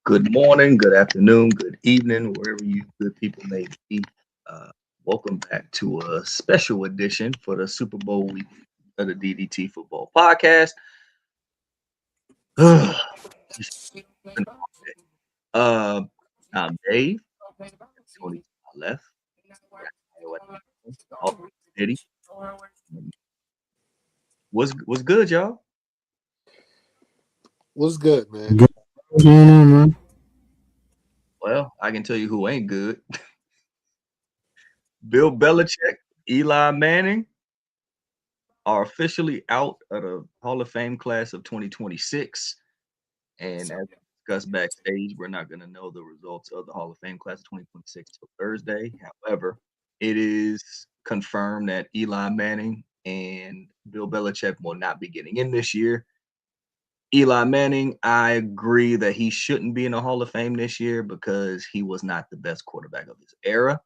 Good morning, good afternoon, good evening, wherever you good people may be. Uh, Welcome back to a special edition for the Super Bowl week of the DDT Football Podcast. It's been a long day. I'm Dave. Tony to my left. Got Kyle at the bottom, also Eddie. What's good, y'all? What's good, man? Good. What's going on, man? Well, I can tell you who ain't good. Bill Belichick, Eli Manning are officially out of the Hall of Fame class of 2026. And as discussed backstage, we're not going to know the results of the Hall of Fame class of 2026 till Thursday. However, it is confirmed that Eli Manning and Bill Belichick will not be getting in this year. Eli Manning, I agree that he shouldn't be in the Hall of Fame this year because he was not the best quarterback of his era.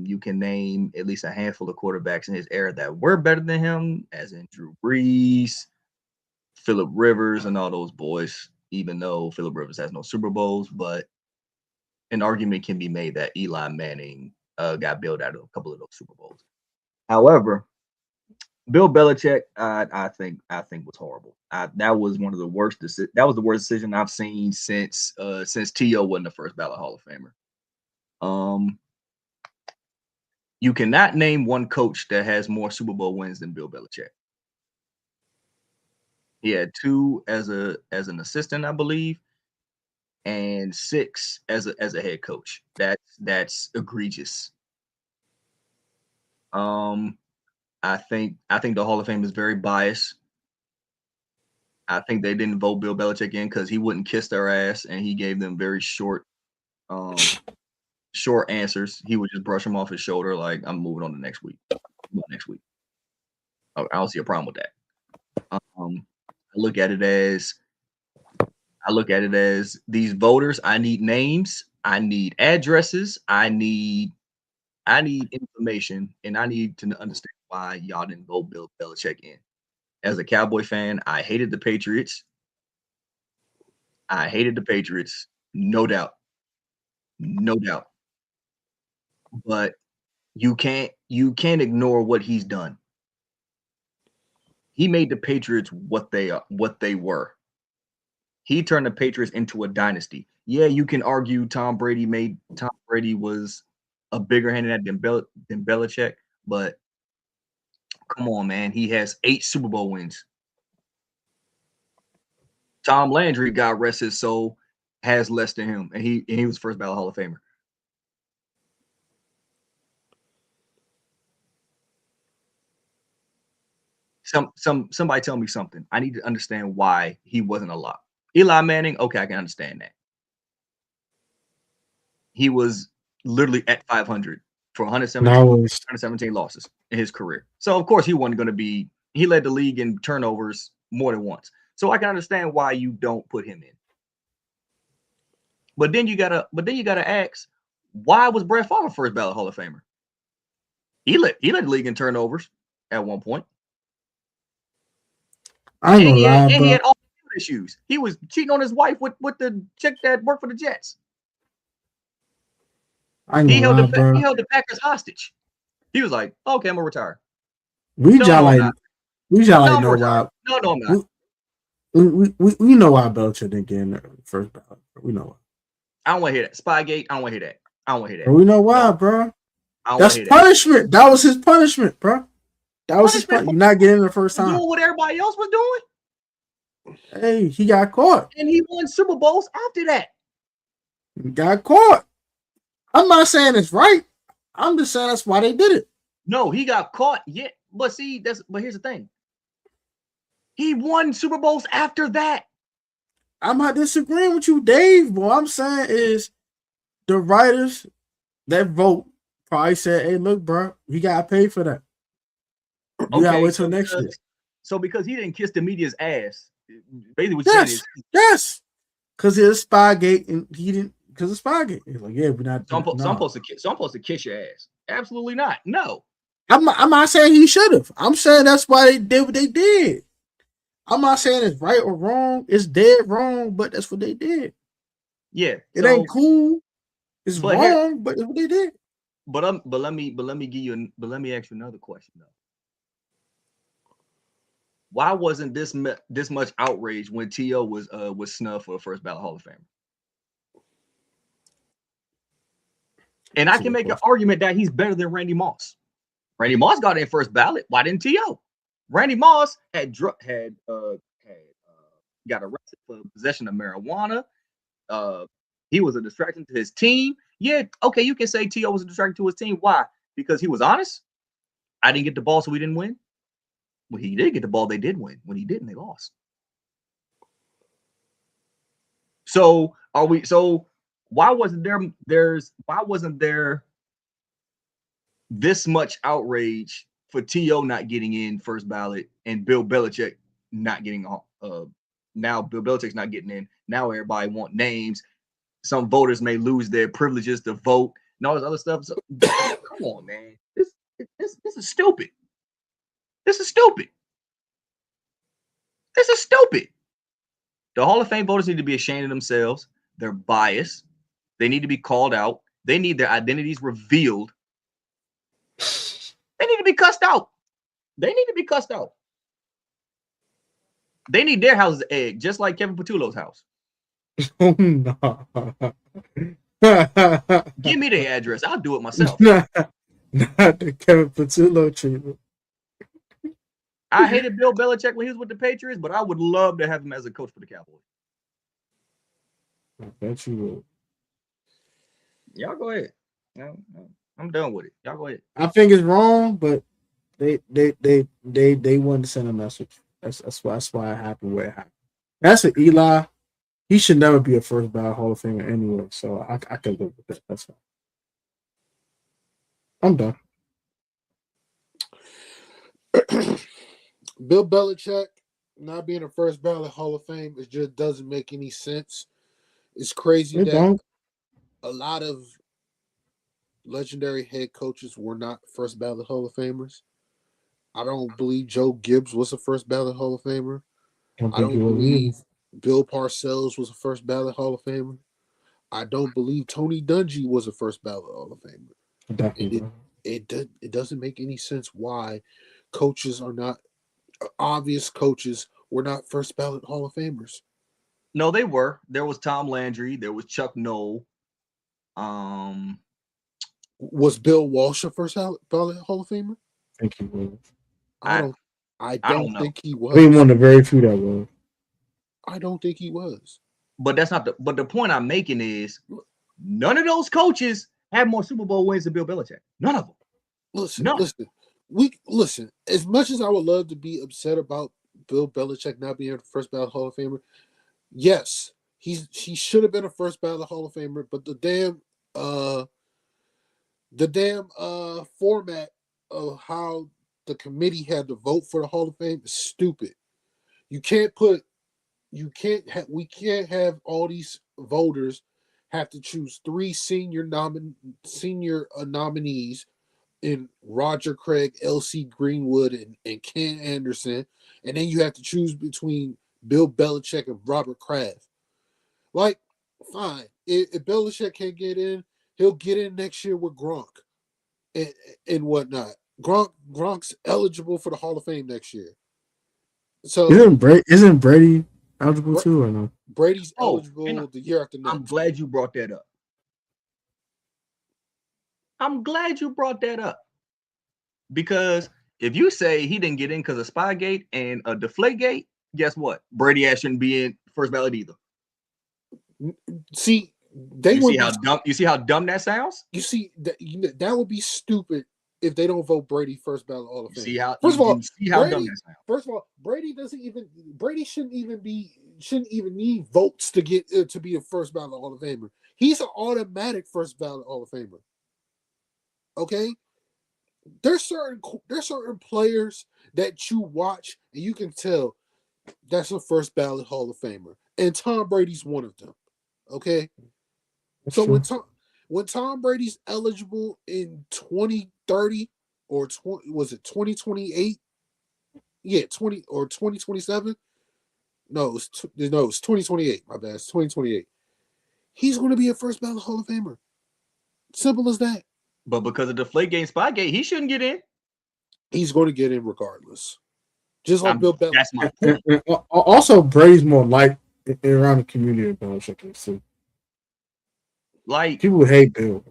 You can name at least a handful of quarterbacks in his era that were better than him, as in Drew Brees, Phillip Rivers, and all those boys, even though Phillip Rivers has no Super Bowls. But an argument can be made that Eli Manning got built out of a couple of those Super Bowls. However, Bill Belichick, I think was horrible. That was one of the worst. That was the worst decision I've seen since T.O. wasn't the first ballot Hall of Famer. You cannot name one coach that has more Super Bowl wins than Bill Belichick. He had 2 as an assistant, I believe, and 6 as a head coach. That's egregious. I think the Hall of Fame is very biased. I think they didn't vote Bill Belichick in because he wouldn't kiss their ass, and he gave them very short answers. He would just brush them off his shoulder like, I'm moving on to next week. Next week. I don't see a problem with that. I look at it as these voters. I need names. I need addresses. I need information, and I need to understand why y'all didn't vote Bill Belichick in. As a Cowboy fan, I hated the Patriots. No doubt. But you can't ignore what he's done. He made the Patriots what they were. He turned the Patriots into a dynasty. Yeah, you can argue Tom Brady was a bigger hand in that than Belichick, but come on, man. He has 8 Super Bowl wins. Tom Landry, God rest his soul, has less than him, and he was first ballot Hall of Famer. Somebody tell me something. I need to understand why he wasn't a lock. Eli Manning, okay, I can understand that. He was literally at 500 for 117 losses in his career. So of course he wasn't going to be. He led the league in turnovers more than once. So I can understand why you don't put him in. But then you gotta ask, why was Brett Favre first ballot Hall of Famer? He led the league in turnovers at one point. I ain't gonna lie, He bro. had all issues. He was cheating on his wife with the chick that worked for the Jets. I ain't gonna lie, bro. He held the Packers hostage. He was like, "Okay, I'm gonna retire." We know why. No, I'm not. We know why Belichick didn't get in the first ballot. We know why. I don't want to hear that. Spygate. I don't want to hear that. Bro, we know why, bro. That's punishment. That was his punishment, bro. That was his punishment. Not getting in the first time. Doing what everybody else was doing. Hey, he got caught. And he won Super Bowls after that. He got caught. I'm not saying it's right. I'm just saying that's why they did it. No, he got caught. Yeah, but here's the thing. He won Super Bowls after that. I'm not disagreeing with you, Dave. What I'm saying is the writers that vote probably said, hey, look, bro, he got paid for that. You gotta wait till next year. So because he didn't kiss the media's ass, basically what you're saying is yes. Because it's Spygate and he didn't because it's Spygate. He's like, yeah, we're not. So I'm supposed to kiss your ass. Absolutely not. No. I'm not saying he should have. I'm saying that's why they did what they did. I'm not saying it's right or wrong. It's dead wrong, but that's what they did. Yeah. It ain't cool. It's but here, wrong, but it's what they did. but let me give you, but let me ask you another question though. Why wasn't this much outrage when T.O. was snubbed for a first ballot Hall of Famer? And I can make an argument that he's better than Randy Moss. Randy Moss got in first ballot. Why didn't T.O.? Randy Moss got arrested for possession of marijuana. He was a distraction to his team. Yeah, okay, you can say T.O. was a distraction to his team. Why? Because he was honest. I didn't get the ball, so we didn't win. When he did get the ball, they did win. When he didn't, they lost. So are we? So why wasn't there this much outrage for T.O. not getting in first ballot and Bill Belichick not getting now Bill Belichick's not getting in. Now everybody want names. Some voters may lose their privileges to vote and all this other stuff. So, come on, man. This is stupid. This is stupid. This is stupid. The Hall of Fame voters need to be ashamed of themselves. They're biased. They need to be called out. They need their identities revealed. They need to be cussed out. They need to be cussed out. They need their houses egged, just like Kevin Patullo's house. Oh, no. Give me the address. I'll do it myself. Not the Kevin Patullo treatment. I hated Bill Belichick when he was with the Patriots, but I would love to have him as a coach for the Cowboys. I bet you would. Y'all go ahead. I'm done with it. Y'all go ahead. I think it's wrong, but they wanted to send a message. That's why it happened where it happened. That's an Eli. He should never be a first ballot Hall of Famer anyway. So I can live with that. That's fine. I'm done. Bill Belichick not being a first ballot Hall of Fame, it just doesn't make any sense. It's crazy that a lot of legendary head coaches were not first ballot Hall of Famers. I don't believe Joe Gibbs was a first ballot Hall of Famer. I don't believe Bill Parcells was a first ballot Hall of Famer. I don't believe Tony Dungy was a first ballot Hall of Famer. It doesn't make any sense why coaches are not obvious coaches were not first ballot Hall of Famers. No, they were. There was Tom Landry. There was Chuck Noll. Was Bill Walsh a first ballot Hall of Famer? I think he was. I don't think he was. He one of the very few that was. I don't think he was. But that's not but the point I'm making is none of those coaches had more Super Bowl wins than Bill Belichick. None of them. Listen. As much as I would love to be upset about Bill Belichick not being a first ballot Hall of Famer, yes, he should have been a first ballot Hall of Famer. But the damn format of how the committee had to vote for the Hall of Fame is stupid. We can't have all these voters have to choose three senior nominees in Roger Craig, L.C. Greenwood, and Ken Anderson, and then you have to choose between Bill Belichick and Robert Kraft. Like, fine. If Belichick can't get in, he'll get in next year with Gronk and whatnot. Gronk's eligible for the Hall of Fame next year. So isn't Brady eligible too or no? Brady's eligible the year after next. I'm glad you brought that up. Because if you say he didn't get in because of Spygate and a Deflategate, guess what? Brady shouldn't be in first ballot either. See, you see how dumb that sounds? You see that would be stupid if they don't vote Brady first ballot Hall of Fame. See how dumb that sounds. First of all, Brady shouldn't even need votes to get to be a first ballot Hall of Famer. He's an automatic first ballot Hall of Famer. Okay, there's certain players that you watch and you can tell that's a first ballot Hall of Famer, and Tom Brady's one of them. Okay, so when Tom Brady's eligible in 2030 or was it 2028? Yeah, 20 or 2027. No, it's 2028. My bad. It's 2028. He's going to be a first ballot Hall of Famer. Simple as that. But because of the Deflategate, Spygate, he shouldn't get in. He's going to get in regardless. Just like Bill Belichick. That's my point. And also, Brady's more liked around the community of Belichick. So. Like people hate Bill.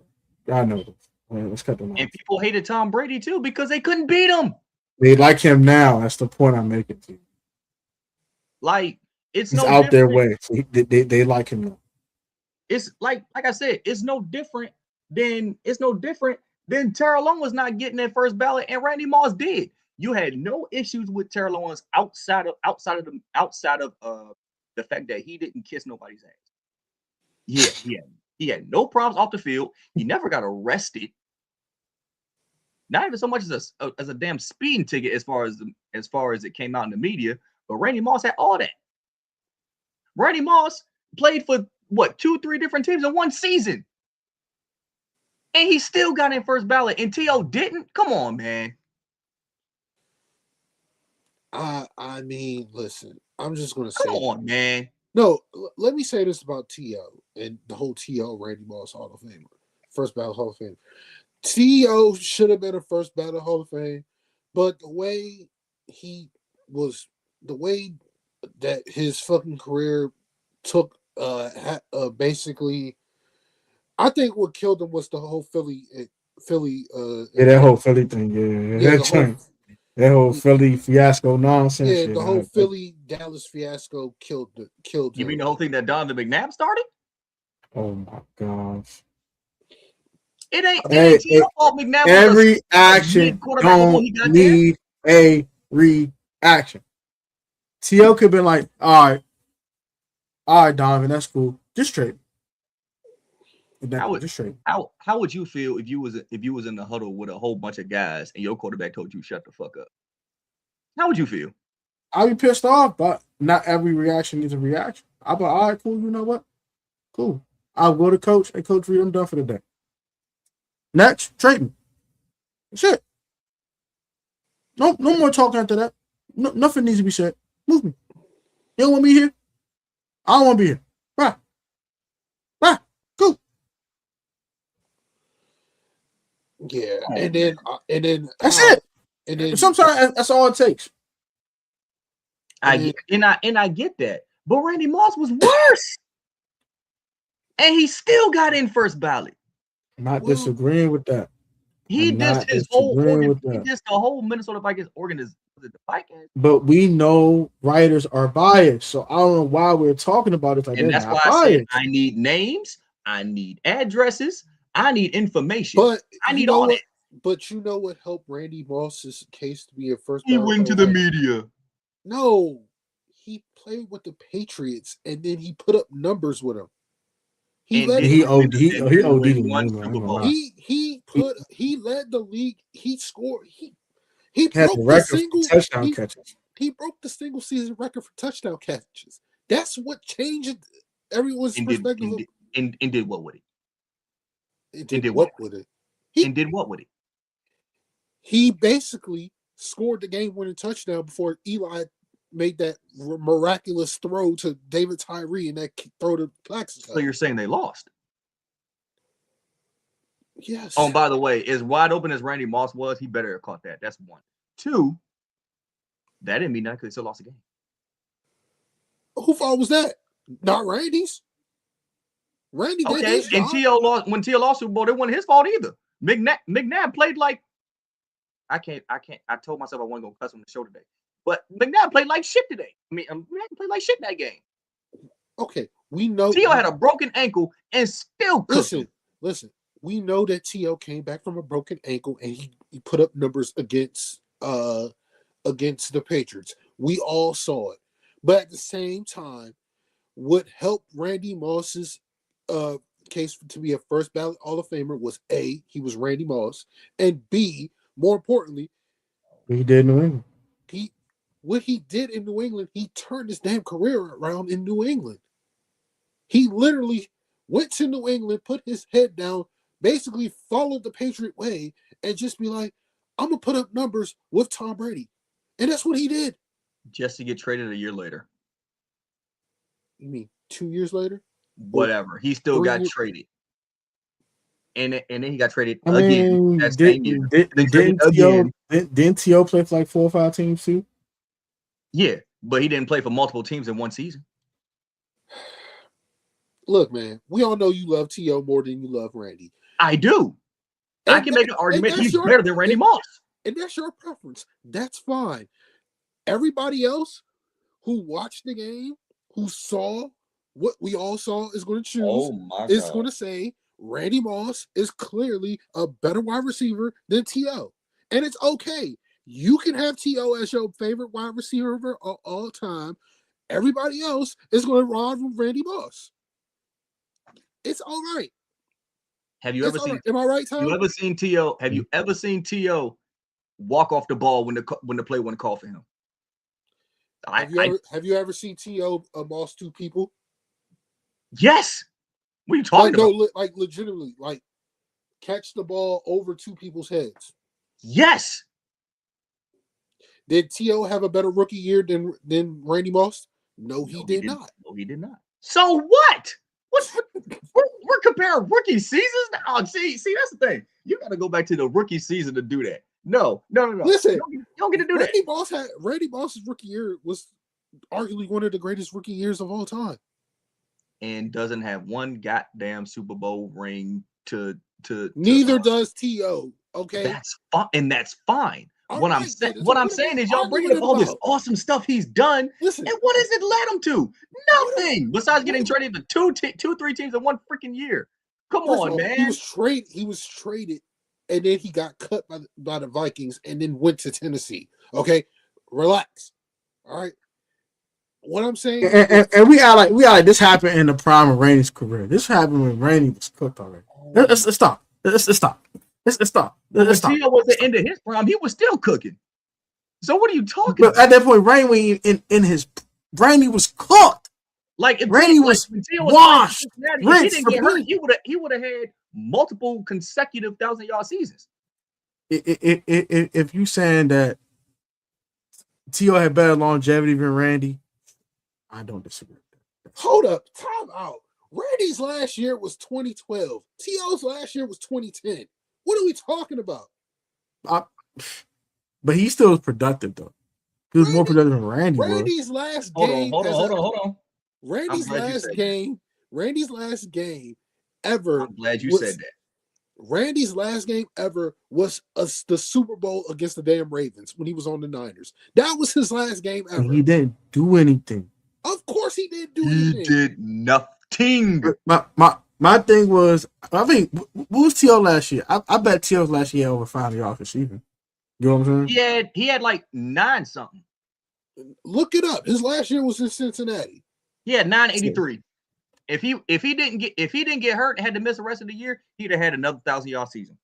I know this. Let's cut them off. And people hated Tom Brady too because they couldn't beat him. They like him now. That's the point I'm making to you. Like he's no out their way. So they like him now. It's like I said, it's no different than Terrell Owens not getting that first ballot, and Randy Moss did. You had no issues with Terrell Owens outside of the fact that he didn't kiss nobody's ass. Yeah, he had no problems off the field. He never got arrested. Not even so much as a damn speeding ticket as far as it came out in the media. But Randy Moss had all that. Randy Moss played for 2-3 different teams in one season, and he still got in first ballot. And T.O. didn't. Come on, man. I mean, listen. I'm just gonna say, come on, man. No, let me say this about T.O. and the whole T.O. Randy Moss Hall of Famer, first ballot Hall of Fame. T.O. should have been a first ballot Hall of Fame, but the way that his fucking career took, basically, I think what killed him was the whole Philly. That whole Philly thing, that whole Philly fiasco nonsense. Yeah, the whole Philly Dallas fiasco killed him. You mean the whole thing that Donovan McNabb started? Oh my gosh. It ain't your fault. McNabb every action don't need a reaction. T.O. could have been like, all right, Donovan, that's cool. Just trade. How would you feel if you was in the huddle with a whole bunch of guys and your quarterback told you shut the fuck up? How would you feel? I'd be pissed off, but not every reaction needs a reaction. I'll be like, all right, cool. You know what? Cool. I'll go to coach. Hey, Coach Reed, I'm done for the day. Next, trade me. That's it. No more talking after that. No, nothing needs to be said. Move me. You don't want me here? I don't want to be here. Bye. Cool. Yeah, and then that's it. And then sometimes that's all it takes. I get that, but Randy Moss was worse, and he still got in first ballot. I'm not disagreeing with that. He dissed the whole Minnesota Vikings organization. But we know writers are biased, so I don't know why we're talking about it. And that's why I said I need names, I need addresses, I need information. But I need all that. But you know what helped Randy Moss's case to be a first? He went to the media. No, he played with the Patriots, and then he put up numbers with them. He led the league. He scored. He broke the single touchdown catches. He broke the single season record for touchdown catches. That's what changed everyone's perspective. And did what with it? And did what with it? He basically scored the game-winning touchdown before Eli made that miraculous throw to David Tyree and that throw to Plaxico. So you're saying they lost? Yes. Oh, by the way, as wide open as Randy Moss was, he better have caught that. That's one. Two, that didn't mean nothing because they still lost the game. Who fault was that? Not Randy's. Randy did his job. And T.O. lost when T.O. lost Super Bowl. It wasn't his fault either. McNabb played like I told myself I wasn't gonna cuss on the show today, but McNabb played like shit today. I mean, McNabb played like shit in that game. Okay, we know T.O. had a broken ankle and still cooked. Listen. We know that T.O. came back from a broken ankle and he put up numbers against the Patriots. We all saw it. But at the same time, what helped Randy Moss's case to be a first ballot Hall of Famer was A, he was Randy Moss, and B, more importantly, he did in New England. What he did in New England, he turned his damn career around in New England. He literally went to New England, put his head down, basically followed the Patriot way, and just be like, I'm going to put up numbers with Tom Brady. And that's what he did. Just to get traded a year later. You mean 2 years later? Whatever. He still got traded. And then he got traded again that same year. Then traded again. Didn't T.O. play for like 4 or 5 teams too? Yeah, but he didn't play for multiple teams in one season. Look, man, we all know you love T.O. more than you love Randy. I do. I can make an argument he's better than Randy Moss. And that's your preference. That's fine. Everybody else who watched the game, who saw what we all saw, is going to choose, is going to say Randy Moss is clearly a better wide receiver than T.O. And it's okay. You can have T.O. as your favorite wide receiver of all time. Everybody else is going to rival Randy Moss. It's all right. Have you ever seen? Am I right, Tom? You ever seen T.O.? Have you ever seen T.O. walk off the ball when the play wasn't called for him? Have you ever seen T.O. Moss 2 people? Yes. What are you talking about? No, like legitimately, like catch the ball over 2 people's heads. Yes. Did T.O. have a better rookie year than Randy Moss? No, he did not. No, he did not. So what? We're comparing rookie seasons now. See, that's the thing. You got to go back to the rookie season to do that. No. Listen, you don't get to do that. Randy Moss's rookie year was arguably one of the greatest rookie years of all time, and doesn't have one goddamn Super Bowl ring to. Neither does T.O. Okay, that's fine, and that's fine. What I'm saying is y'all bringing up all this awesome stuff he's done. Listen, and what has it led him to? Nothing besides getting traded to 3 teams in one freaking year. Come on, man. He was traded, and then he got cut by the Vikings, and then went to Tennessee. Okay, relax. All right. What I'm saying, and we are like this happened in the prime of Randy's career. This happened when Randy was cooked already. Let's stop. Let's stop. When T.O. was the end of his prime, he was still cooking. So what are you talking about? At that point, Randy Randy was cooked. Like if Randy was washed. If he didn't get hurt, he would have had multiple consecutive 1,000-yard seasons. If you saying that T.O. had better longevity than Randy, I don't disagree. Hold up, time out. Randy's last year was 2012. T.O.'s last year was 2010. What are we talking about? But he still was productive though. He was more productive than Randy. Randy's last game. Hold on. Randy's last game ever. I'm glad you said that. Randy's last game ever was the Super Bowl against the damn Ravens when he was on the Niners. That was his last game ever. And he didn't do anything. Of course he didn't do anything. He did nothing. My thing was, I think, what was T.O. last year? I bet T.O.'s last year over 500 yards receiving. You know what I'm saying? He had like 9 something. Look it up. His last year was in Cincinnati. He had 983. If he didn't get hurt and had to miss the rest of the year, he'd have had another 1,000-yard season.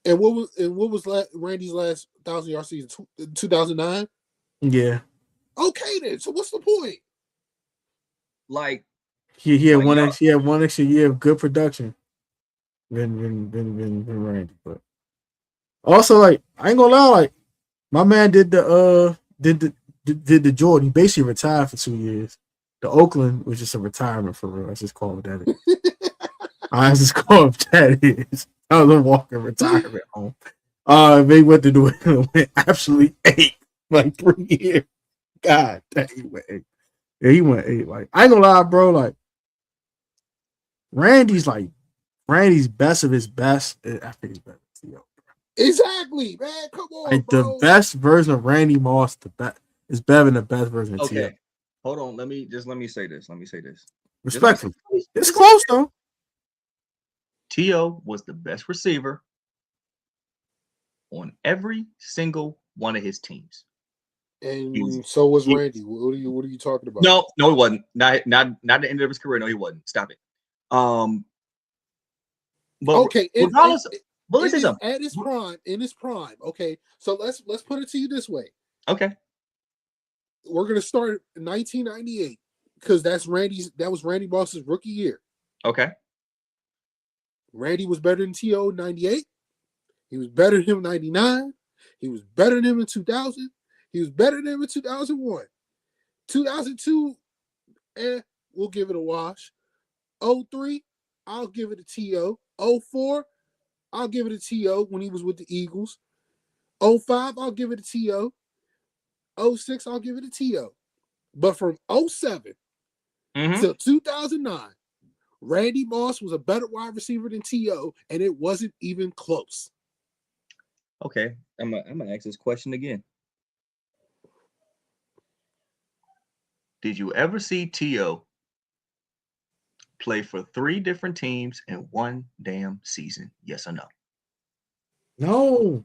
And what was Randy's last 1,000-yard season? 2009. Yeah. Okay then. So what's the point? Like he had one extra year of good production than Randy. But also, like, I ain't gonna lie, like, my man did the Jordan. He basically retired for 2 years. The Oakland was just a retirement for real. I just call it that. I just call it that is. I was a walking retirement home. They went to do it. Went absolutely 8, like 3 years. God dang, he went 8. Yeah, he went 8. Like, I ain't gonna lie, bro. Like, Randy's best of his best. I think he's better than T.O. Exactly, man. Come on, like, bro. the best version of Randy Moss, is better than the best version of T.O. Hold on. Let me say this. Respectfully. It's close though. T.O. was the best receiver on every single one of his teams. And so was Randy. What are you talking about? No, he wasn't. Not the end of his career. No, he wasn't. Stop it. But okay, regardless, at his prime. Okay, so let's put it to you this way. Okay, we're gonna start in 1998 because that was Randy Moss's rookie year. Okay, Randy was better than T.O. in 98. He was better than him in 99. He was better than him in 2000. He was better than him in 2001. 2002, we'll give it a wash. 03, I'll give it a TO. 04, I'll give it a TO when he was with the Eagles. 05, I'll give it a TO. 06, I'll give it a TO. But from 07 till 2009, Randy Moss was a better wide receiver than TO, and it wasn't even close. Okay, I'm gonna ask this question again. Did you ever see T.O. play for 3 different teams in one damn season? Yes or no? No.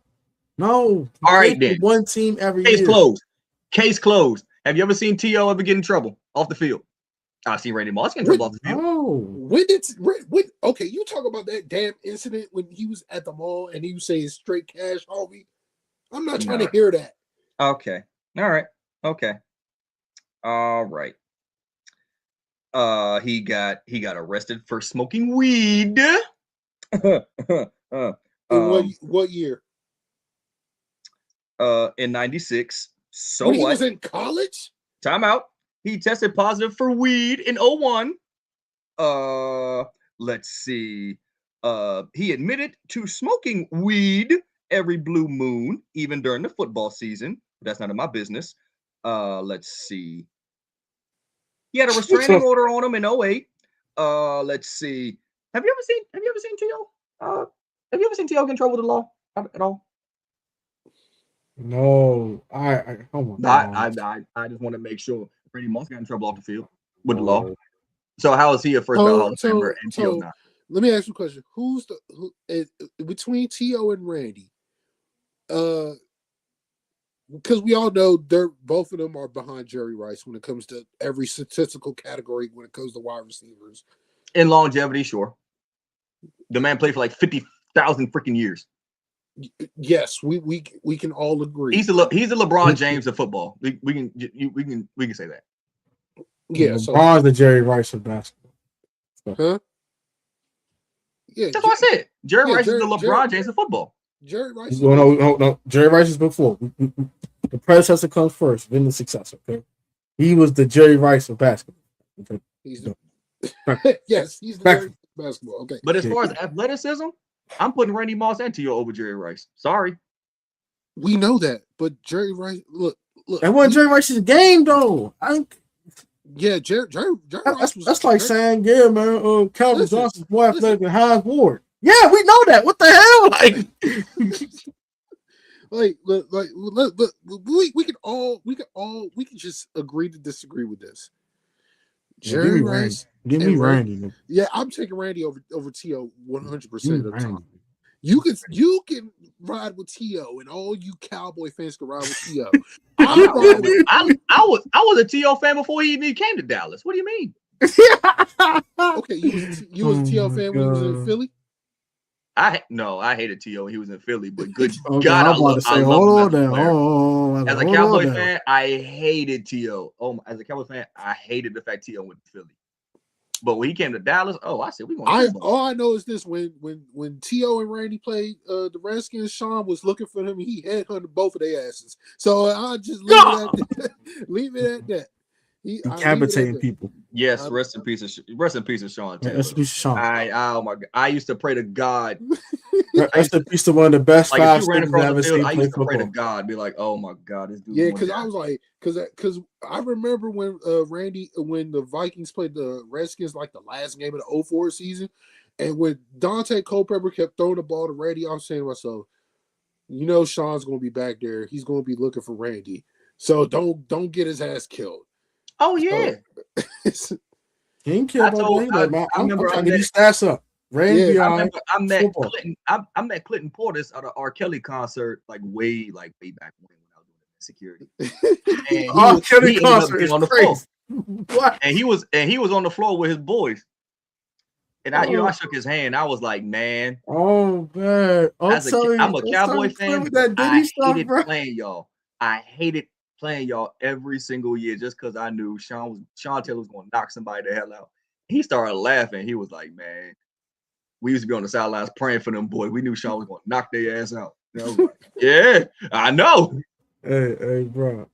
All right, then. One team every Case year. closed. Case closed. Have you ever seen T.O. ever get in trouble off the field? I've seen Randy Moss get in trouble off the field. No. Okay, you talk about that damn incident when he was at the mall and he was saying straight cash, homie. I'm not trying to hear that. Okay. All right. Okay. All right. He got arrested for smoking weed. In what year? In 96. So when he was in college? Time out. He tested positive for weed in 01. Let's see. He admitted to smoking weed every blue moon, even during the football season. That's none of my business. Let's see. He had a restraining order on him in 08. Let's see. Have you ever seen T.O.? Have you ever seen T.O. get in trouble with the law at all? No. I just want to make sure Brady Moss got in trouble off the field with the law. So how is he a first ballot Hall of Famer and T.O. not? Let me ask you a question. Who between T.O. and Randy? Because we all know both of them are behind Jerry Rice when it comes to every statistical category when it comes to wide receivers. In longevity, sure. The man played for like 50,000 freaking years. Yes, we can all agree. He's the LeBron James of football. We can say that. Yeah, LeBron's the Jerry Rice of basketball. Huh? Yeah, that's what I said. Jerry Rice is the LeBron James of football. Jerry Rice. No. Jerry Rice is before. The predecessor comes first, then the successor. Okay, he was the Jerry Rice of basketball. Okay? He's the yes, he's the Jerry basketball. Okay, but as far as athleticism, I'm putting Randy Moss and T.O. over Jerry Rice. Sorry, we know that, but Jerry Rice. Look. That wasn't Jerry Rice's game, though. Yeah, Jerry Rice was. That's like saying, yeah, man, Calvin Johnson's more athletic than Hines Ward. Yeah, we know that. What the hell? We can just agree to disagree with this. Jerry Rice. Give me Randy. Yeah, I'm taking Randy over T.O. 100% of the time. You can ride with T.O. and all you Cowboy fans can ride with T.O. I was a T.O. fan before he even came to Dallas. What do you mean? Okay, you was a T.O. fan when he was in Philly? I hated T.O. when he was in Philly, but good okay, God, I love him as a Cowboy fan, I hated T.O. As a Cowboy fan, I hated the fact T.O. went to Philly. But when he came to Dallas, I said we going. All I know is this: when T.O. and Randy played the Redskins, Sean was looking for them. He headhunted both of their asses. So I'll just leave it at that. Decapitating people. Yes, rest in peace of Sean Taylor. Rest in peace of Sean. Oh my God, I used to pray to God. Rest in peace to one of the best like 5 if you ran across the field, I used to football. pray to God, be like, oh my God, this dude. Yeah, because I was like, because I remember when when the Vikings played the Redskins like the last game of the 04 season, and when Dante Culpepper kept throwing the ball to Randy, I'm saying to myself, Sean's gonna be back there. He's gonna be looking for Randy. So don't get his ass killed. Oh yeah. He ain't care about that. I'm trying to get these stats up. Randy, I met Clinton Portis at an R. Kelly concert way back when I was doing security. And R. Kelly concert is on the crazy. Floor. What? And he was on the floor with his boys. And I shook his hand. I was like, man. Oh man. I'm a Cowboy fan. I hated playing y'all. I hated playing y'all every single year just because I knew Sean Taylor was going to knock somebody the hell out. He started laughing. He was like, man, we used to be on the sidelines praying for them boys. We knew Sean was going to knock their ass out. I was like, yeah, I know. Hey, bro.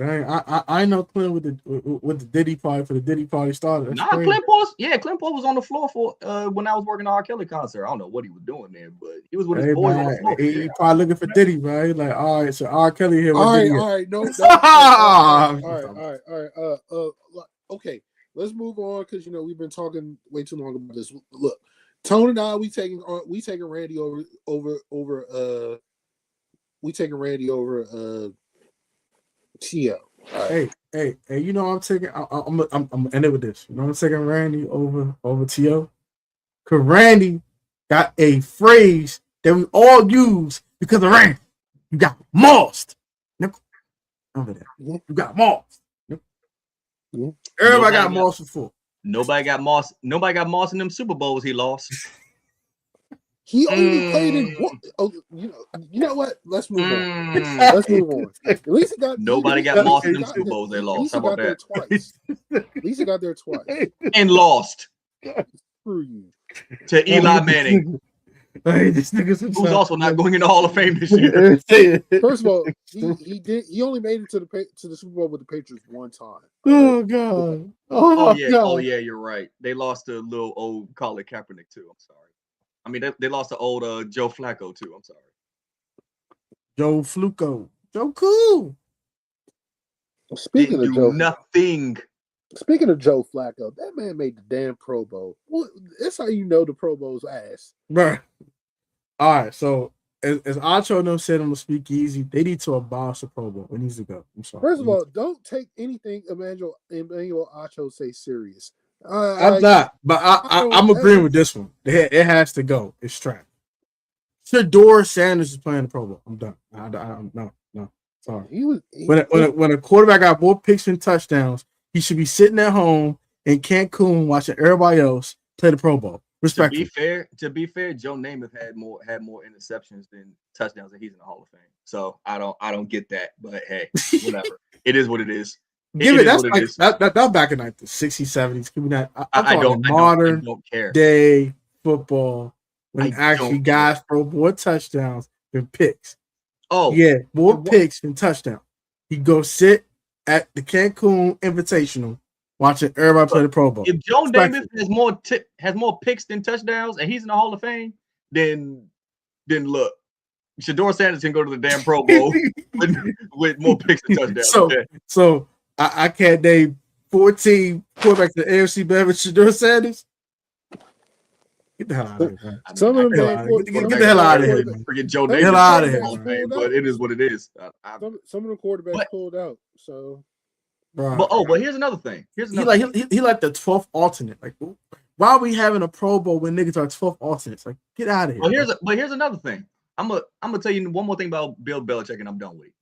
Dang, I know Clint with the Diddy party for the Diddy party started. That's Nah, crazy. Clint Paul was on the floor for when I was working the R. Kelly concert. I don't know what he was doing there, but he was with his Hey boys on the man, floor. he probably looking for Diddy, bro. He like, all right, so R. Kelly here with All right, Diddy. all right, no, all right. Okay, let's move on because we've been talking way too long about this. Look, Tone and I, we taking Randy over Tio. Right. Hey, you know I'm taking. I'm end it with this. You know I'm taking Randy over T.O. Cause Randy got a phrase that we all use because of Randy. You got mossed. Over there. Yeah. You got mossed. Yeah. Everybody got mossed before. Nobody got moss. Nobody got moss in them Super Bowls he lost. He only played in one. Oh, you know what? Let's move on. Let's move on. At least he got nobody got moss in them Super Bowls they lost. At least he got there twice. At least he got there twice and lost. Screw you. To Eli Manning. Hey, this nigga's who's also not going in the Hall of Fame this year. First of all, he only made it to the Super Bowl with the Patriots one time. Oh God! Oh yeah, you're right. They lost to little old Colin Kaepernick too. I'm sorry. I mean, they lost to old Joe Flacco too. I'm sorry. Joe Fluco. Joe Cool. Speaking of Joe, nothing. Speaking of Joe Flacco, that man made the damn Pro Bowl. Well, that's how you know the Pro Bowl's ass. Right. All right. So as Acho and them said on the speakeasy, they need to abolish the Pro Bowl. It needs to go. I'm sorry. First of all, don't take anything Emmanuel Acho say serious. I'm not, but I'm agreeing with this one. It has to go. It's trash. Shedeur Sanders is playing the Pro Bowl. I'm done. No. Sorry. When a quarterback got more picks and touchdowns, he should be sitting at home in Cancun watching everybody else play the Pro Bowl. Respectfully. To be fair, Joe Namath had more interceptions than touchdowns, and he's in the Hall of Fame. So I don't get that, but hey, whatever. It is what it is. That's back in like the 60s, 70s. Give me that. I don't care. Day football when actually guys throw more touchdowns than picks. Oh yeah, more picks than touchdowns. He go sit at the Cancun Invitational watching everybody play the Pro Bowl. If Joe Namath has more picks than touchdowns and he's in the Hall of Fame, then look, Shedeur Sanders can go to the damn Pro Bowl with more picks than touchdowns. So I can't name 14 quarterbacks in the AFC better than Shedeur Sanders. Get the hell out of here, man. Some of them get the hell out of here, man. Forget Joe Namath. Get the hell out of here, man. But it is what it is. Some of the quarterbacks pulled out. So, but here's another thing. He like the 12th alternate. Like, why are we having a Pro Bowl when niggas are 12th alternates? Like, get out of here. But here's another thing. I'm gonna tell you one more thing about Bill Belichick, and I'm done with it.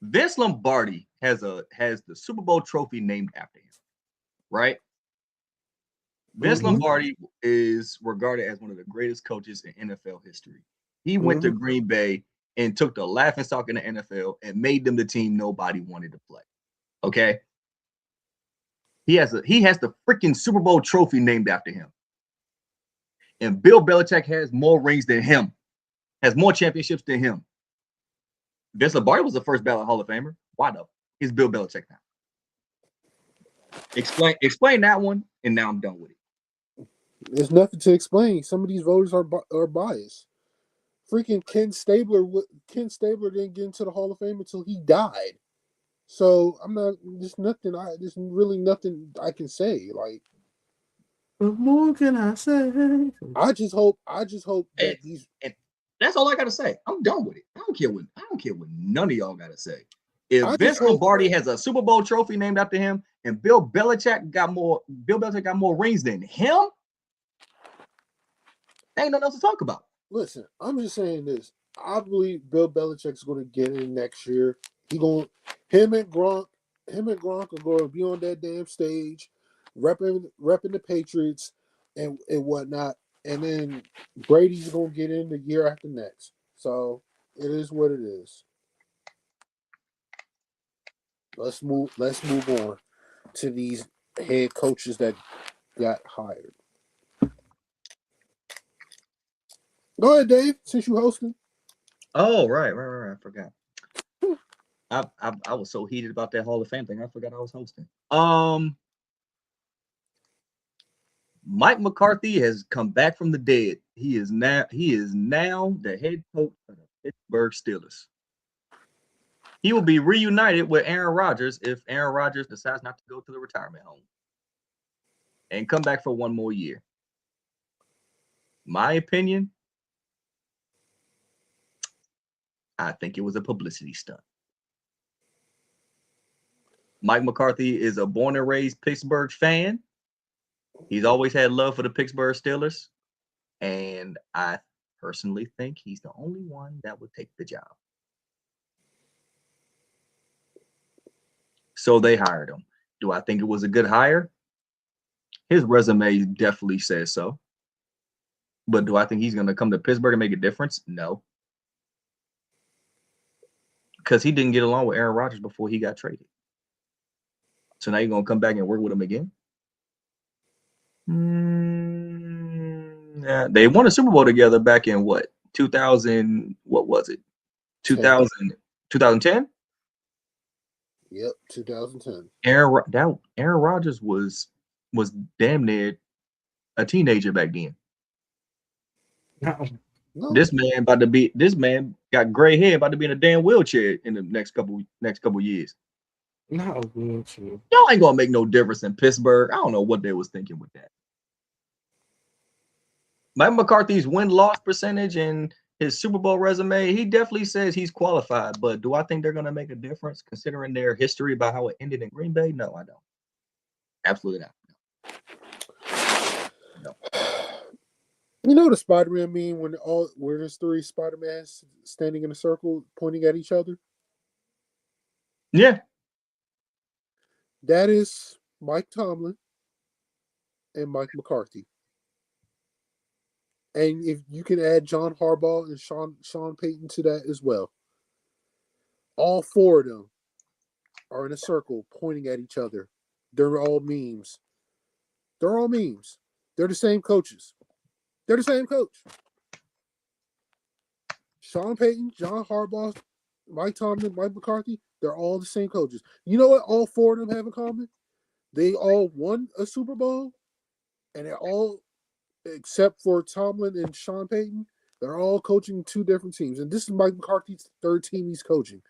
Vince Lombardi has the Super Bowl trophy named after him, right? Vince Lombardi is regarded as one of the greatest coaches in NFL history. He went to Green Bay and took the laughingstock in the NFL and made them the team nobody wanted to play. Okay, he has the freaking Super Bowl trophy named after him, and Bill Belichick has more rings than him, has more championships than him. Vince Lombardi was the first ballot Hall of Famer. Why though? He's Bill Belichick now. Explain that one, and now I'm done with it. There's nothing to explain. Some of these voters are biased. Freaking Ken Stabler didn't get into the Hall of Fame until he died. So I'm not. There's really nothing I can say. Like, what more can I say? I just hope that these. And that's all I gotta say. I'm done with it. I don't care what none of y'all gotta say. If Vince Lombardi has a Super Bowl trophy named after him, and Bill Belichick got more rings than him, there ain't nothing else to talk about. Listen, I'm just saying this. I believe Bill Belichick's going to get in next year. Him and Gronk are going to be on that damn stage, repping the Patriots and whatnot. And then Brady's going to get in the year after next. So it is what it is. Let's move on to these head coaches that got hired. Go ahead, Dave, since you hosting. Oh, right. I forgot. I was so heated about that Hall of Fame thing. I forgot I was hosting. Mike McCarthy has come back from the dead. He is now the head coach of the Pittsburgh Steelers. He will be reunited with Aaron Rodgers if Aaron Rodgers decides not to go to the retirement home and come back for one more year. My opinion, I think it was a publicity stunt. Mike McCarthy is a born and raised Pittsburgh fan. He's always had love for the Pittsburgh Steelers. And I personally think he's the only one that would take the job. So they hired him. Do I think it was a good hire? His resume definitely says so. But do I think he's going to come to Pittsburgh and make a difference? No. Because he didn't get along with Aaron Rodgers before he got traded. So now you're going to come back and work with him again? Yeah, they won a Super Bowl together back in what? 2000, what was it? 2000, 2010? Yep, 2010. Aaron Rodgers was damn near a teenager back then. No. This man got gray hair, about to be in a damn wheelchair in the next couple years. Not a wheelchair. Y'all ain't gonna make no difference in Pittsburgh. I don't know what they was thinking with that. Mike McCarthy's win-loss percentage and his Super Bowl resume, he definitely says he's qualified. But do I think they're gonna make a difference considering their history about how it ended in Green Bay? No, I don't. Absolutely not. No. You know the Spider-Man meme where there's three Spider-Mans standing in a circle pointing at each other? Yeah. That is Mike Tomlin and Mike McCarthy. And if you can add John Harbaugh and Sean Payton to that as well. All four of them are in a circle pointing at each other. They're all memes. They're all memes. They're the same coaches. They're the same coach. Sean Payton, John Harbaugh, Mike Tomlin, Mike McCarthy, they're all the same coaches. You know what all four of them have in common? They all won a Super Bowl, and they're all, except for Tomlin and Sean Payton, they're all coaching two different teams. And this is Mike McCarthy's third team he's coaching.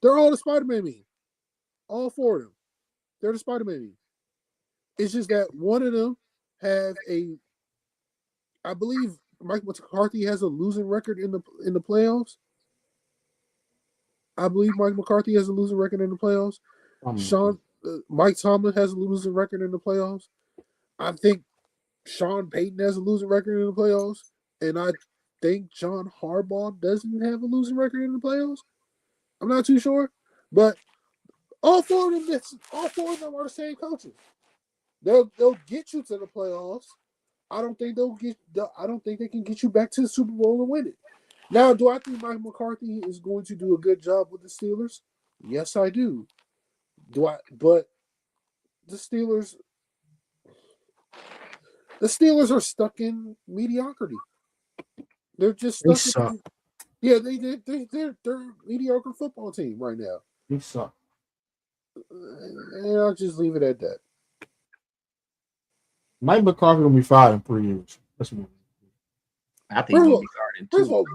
They're all the Spider-Man meme. All four of them. They're the Spider-Man meme. It's just that one of them have I believe Mike McCarthy has a losing record in the playoffs. I believe Mike McCarthy has a losing record in the playoffs. Mike Tomlin has a losing record in the playoffs. I think Sean Payton has a losing record in the playoffs, and I think John Harbaugh doesn't have a losing record in the playoffs. I'm not too sure, but all four of them are the same coaches. They'll get you to the playoffs. I don't think they can get you back to the Super Bowl and win it. Now, do I think Mike McCarthy is going to do a good job with the Steelers? Yes, I do. But the Steelers are stuck in mediocrity. They're just stuck. They suck. They're a mediocre football team right now. They suck. And I'll just leave it at that. Mike McCarthy will be fired in 3 years. That's what I think he'll be fired in 2. First of all,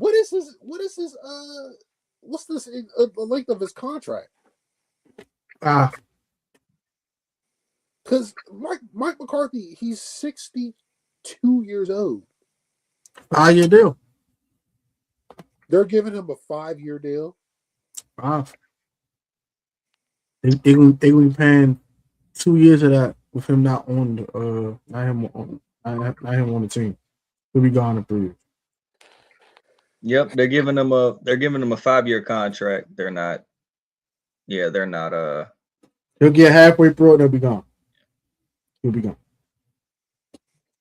what's the length of his contract? Because Mike McCarthy, he's 62 years old. 5-year deal. They're giving him a 5-year deal. They gonna be paying 2 years of that with him not on the team. He'll be gone in 3 years. Yep, they're giving him a 5-year contract. They're not. He'll get halfway through it, they'll be gone. He'll be gone.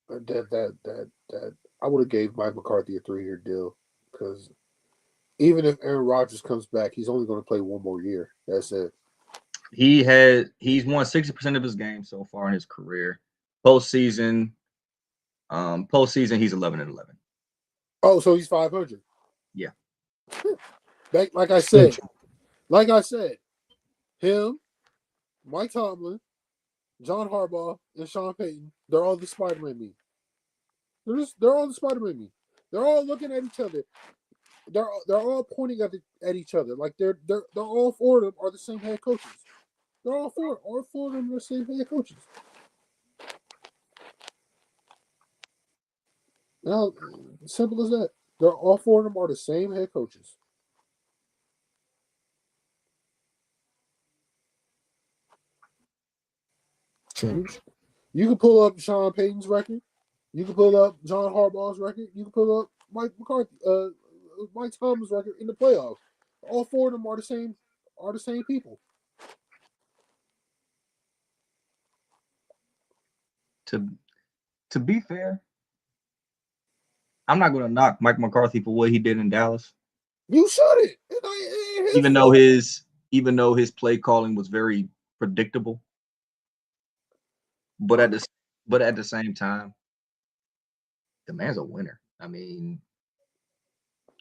That I would have gave Mike McCarthy a 3-year deal because even if Aaron Rodgers comes back, he's only going to play one more year. That's it. He's won 60% of his games so far in his career. Postseason, he's 11-11. Oh, so he's 500. Yeah. Like I said, Like I said, him, Mike Tomlin, John Harbaugh, and Sean Payton, they're all the Spider-Man meme. They're all the Spider-Man meme. They're all looking at each other. They're all pointing at each other. Like they're all four of them are the same head coaches. They're all four of them are the same head coaches. Now, simple as that. They're all four of them are the same head coaches. True. You can pull up Sean Payton's record. You can pull up John Harbaugh's record. You can pull up Mike McCarthy, Mike Tomlin's record in the playoffs. All four of them are the same people. To be fair, I'm not going to knock Mike McCarthy for what he did in Dallas. You shouldn't. Even though his play calling was very predictable, but at the same time, the man's a winner. I mean,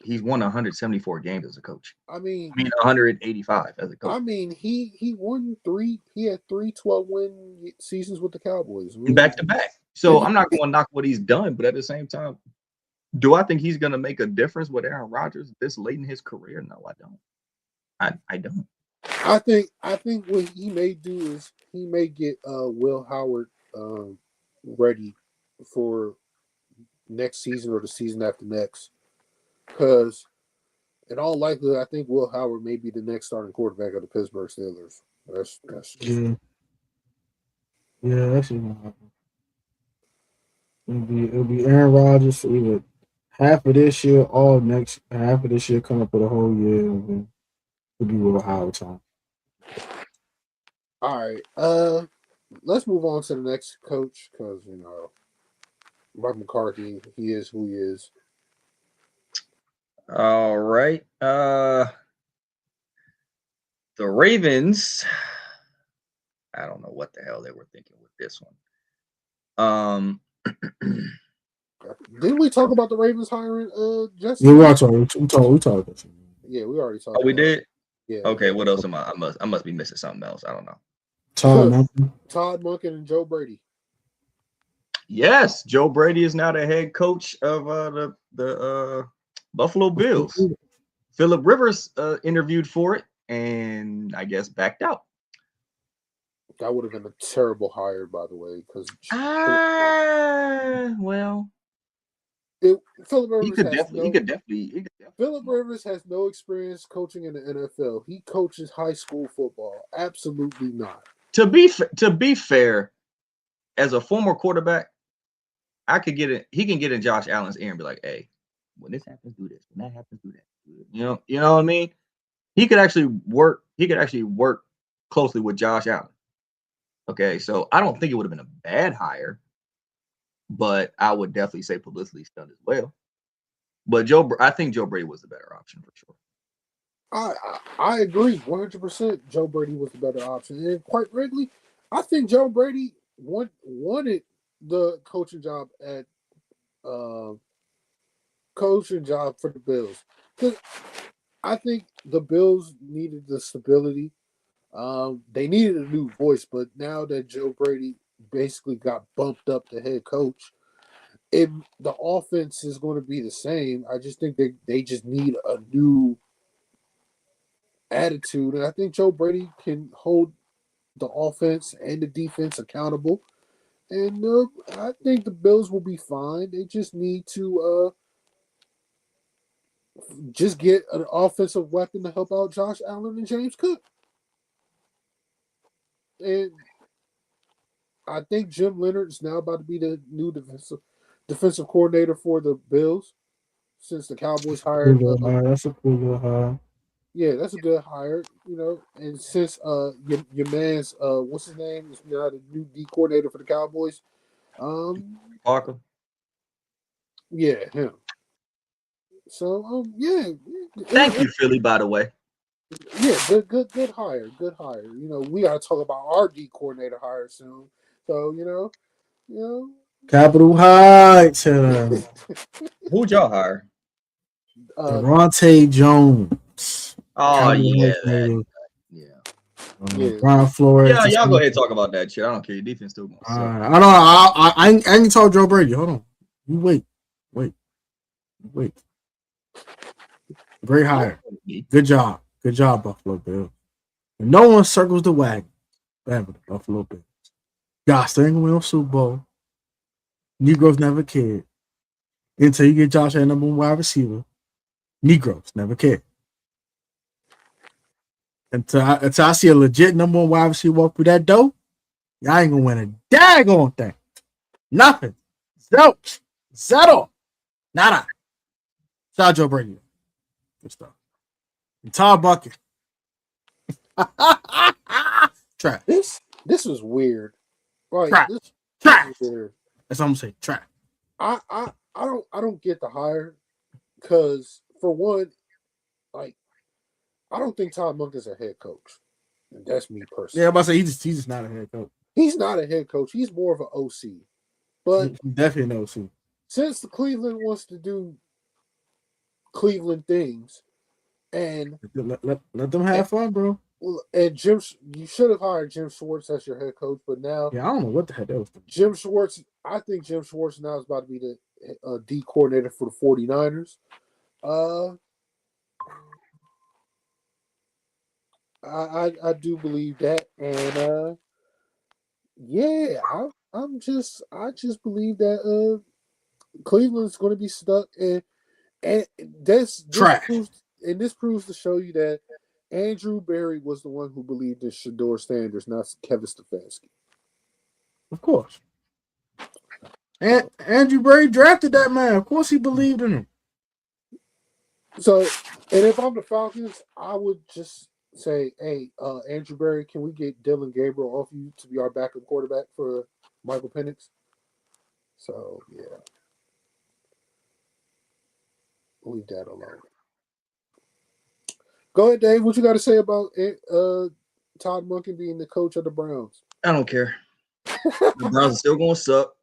he's won 174 games as a coach. I mean 185 as a coach. I mean, he won 3. He had 3 12-win seasons with the Cowboys, back to back. So I'm not going to knock what he's done, but at the same time, do I think he's going to make a difference with Aaron Rodgers this late in his career? No, I don't. I don't. I think what he may do is he may get Will Howard ready for next season or the season after next, because in all likelihood, I think Will Howard may be the next starting quarterback of the Pittsburgh Steelers. That's yeah. That's gonna happen. It'll be Aaron Rodgers for either half of this year or next half of this year coming for the whole year. And then it'll be Will Howard time. All right. Let's move on to the next coach because Mike McCarthy, he is who he is. All right. The Ravens. I don't know what the hell they were thinking with this one. Didn't we talk about the Ravens hiring Jesse? Yeah, we talked. Yeah, we already talked. Oh, we did. Yeah. Okay. What else am I? I must be missing something else. I don't know. Todd Monken and Joe Brady. Yes, Joe Brady is now the head coach of the Buffalo Bills. Phillip Rivers interviewed for it and I guess backed out. That would have been a terrible hire, by the way, because well, Phillip Rivers he could definitely. Phillip Rivers has no experience coaching in the NFL. He coaches high school football. Absolutely not. To be fair, as a former quarterback, I could get it. He can get in Josh Allen's ear and be like, "Hey, when this happens, do this. When that happens, do that." You know what I mean? He could actually work closely with Josh Allen. Okay, so I don't think it would have been a bad hire, but I would definitely say publicity stunt as well. But I think Joe Brady was the better option for sure. I agree 100%. Joe Brady was the better option, and quite frankly, I think Joe Brady wanted the coaching job for the Bills, because I think the Bills needed the stability. They needed a new voice, but now that Joe Brady basically got bumped up to head coach, the offense is going to be the same. I just think they just need a new attitude, and I think Joe Brady can hold the offense and the defense accountable. And I think the Bills will be fine. They just need to just get an offensive weapon to help out Josh Allen and James Cook. And I think Jim Leonard is now about to be the new defensive coordinator for the Bills, since the Cowboys hired. That's a cool little hire. Yeah, that's a good hire, and since your man's what's his name is now the new D coordinator for the Cowboys. Parker. Yeah, him. So yeah. Thank you, Philly, by the way. Yeah, good hire. Good hire. We gotta talk about our D coordinator hire soon. So, Capital Heights. Who'd y'all hire? Devontae Jones. Oh yeah, Brian Flores. Yeah, y'all go ahead and talk about that shit. I don't care. Your defense still gonna suck. I know. I ain't told Joe Brady. Hold on. You wait. Great hire. Good job, Buffalo Bills. And no one circles the wagon. Ever the Buffalo Bills. God still ain't gonna win no Super Bowl. Negroes never cared until you get Josh at number one wide receiver. Negroes never cared. Until I see a legit number one wide receiver walk through that door, y'all ain't gonna win a daggone thing. Nothing. Zero. Nada. Shout out Joe Brady. Good stuff. And Todd Bucket. Trash. This was weird. Like Trash. this Trash. is weird. That's what I'm gonna say. Trash. I don't get the hire because for one, like I don't think Todd Monken's a head coach. And that's me personally. Yeah, I'm about to say he's just not a head coach. He's not a head coach. He's more of an OC. But he definitely an OC. Since the Cleveland wants to do Cleveland things, and let them have fun, bro. And you should have hired Jim Schwartz as your head coach, but now I don't know what the heck that was. Jim Schwartz, I think Jim Schwartz now is about to be the D coordinator for the 49ers. I do believe that, and yeah, I just believe that Cleveland's going to be stuck, and this proves to show you that Andrew Berry was the one who believed in Shador Sanders, not Kevin Stefanski. Of course. And Andrew Berry drafted that man. Of course he believed in him. So, and if I'm the Falcons, I would just say, hey, Andrew Berry, can we get Dylan Gabriel off you to be our backup quarterback for Michael Penix? So, yeah. Leave that alone. Go ahead, Dave. What you got to say about Todd Monken being the coach of the Browns? I don't care. The Browns are still going to suck.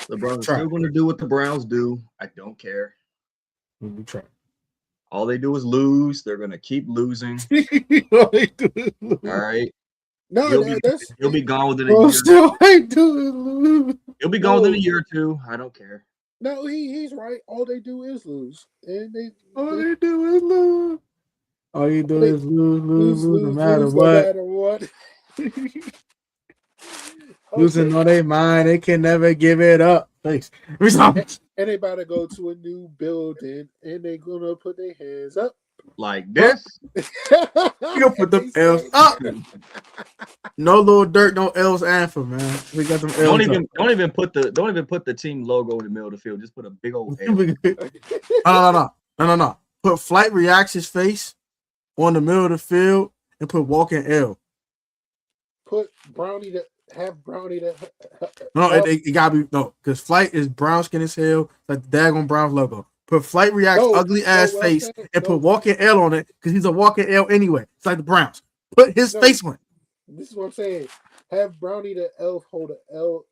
The Browns are still going to do what the Browns do. I don't care. All they do is lose. They're going to keep losing. All right. No, he'll be gone within a year. He'll be gone within a year or two. I don't care. No, he's right. All they do is lose, and all you do is lose. All you do is lose, no matter what. Losing on their mind, they can never give it up. Thanks. And they about to go to a new building, and they're gonna put their hands up like this. You gonna put them L's up. No little dirt, no L's anthem, man. We got them L's. Don't even put the team logo in the middle of the field. Just put a big old L. No. Put Flight Reactions face on the middle of the field and put Walking L. Put Brownie to have Brownie to. No, it gotta be because Flight is brown skin as hell, like the daggone Browns logo. Put Flight Reacts ugly ass face and put Walking L on it because he's a Walking L anyway. It's like the Browns. Put his face on it. This is what I'm saying. Have Brownie the elf hold a L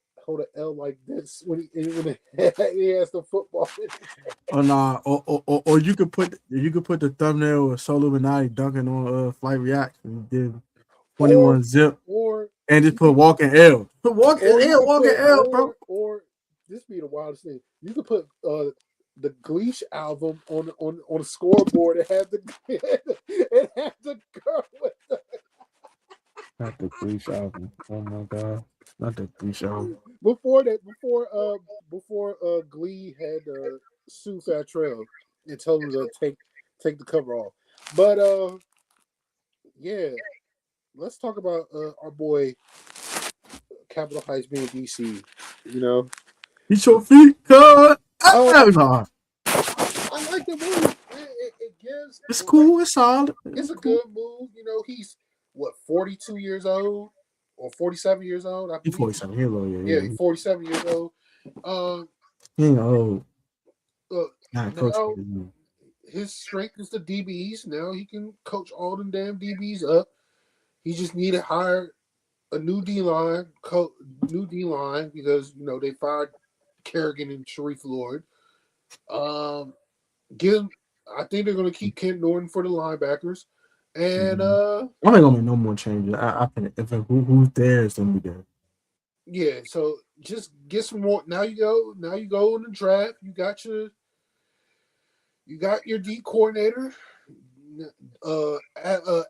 like this when he has the football. Or you could put the thumbnail of Solo Illuminati dunking on Flight Reacts and did 21 zip and just put Walking L. Put Walking L, bro. Or this be the wildest thing. You could put the Gleesh album on the scoreboard and have the girl with the. Not the Gleesh album. Oh my god. Not the Gleesh album. Before Glee had sue Fatrell and told him to take the cover off. But yeah. Let's talk about our boy Capitol Heights being DC. You know, he's your feet cut. I like the move. It gives. It's cool. It's solid. It's a good move. You know, he's 42 years old or 47 years old. I believe. He's 47 years old. Yeah, he's 47 years old. He ain't old. Now, his strength is the DBs. Now he can coach all them damn DBs up. He just need to hire a new D line, because they fired Kerrigan and Sharif Lord. Give him I think they're going to keep Kent Norton for the linebackers, and I ain't gonna make no more changes. I think if who's there is gonna be there. yeah. So just get some more. Now you go in the draft. You got your D coordinator.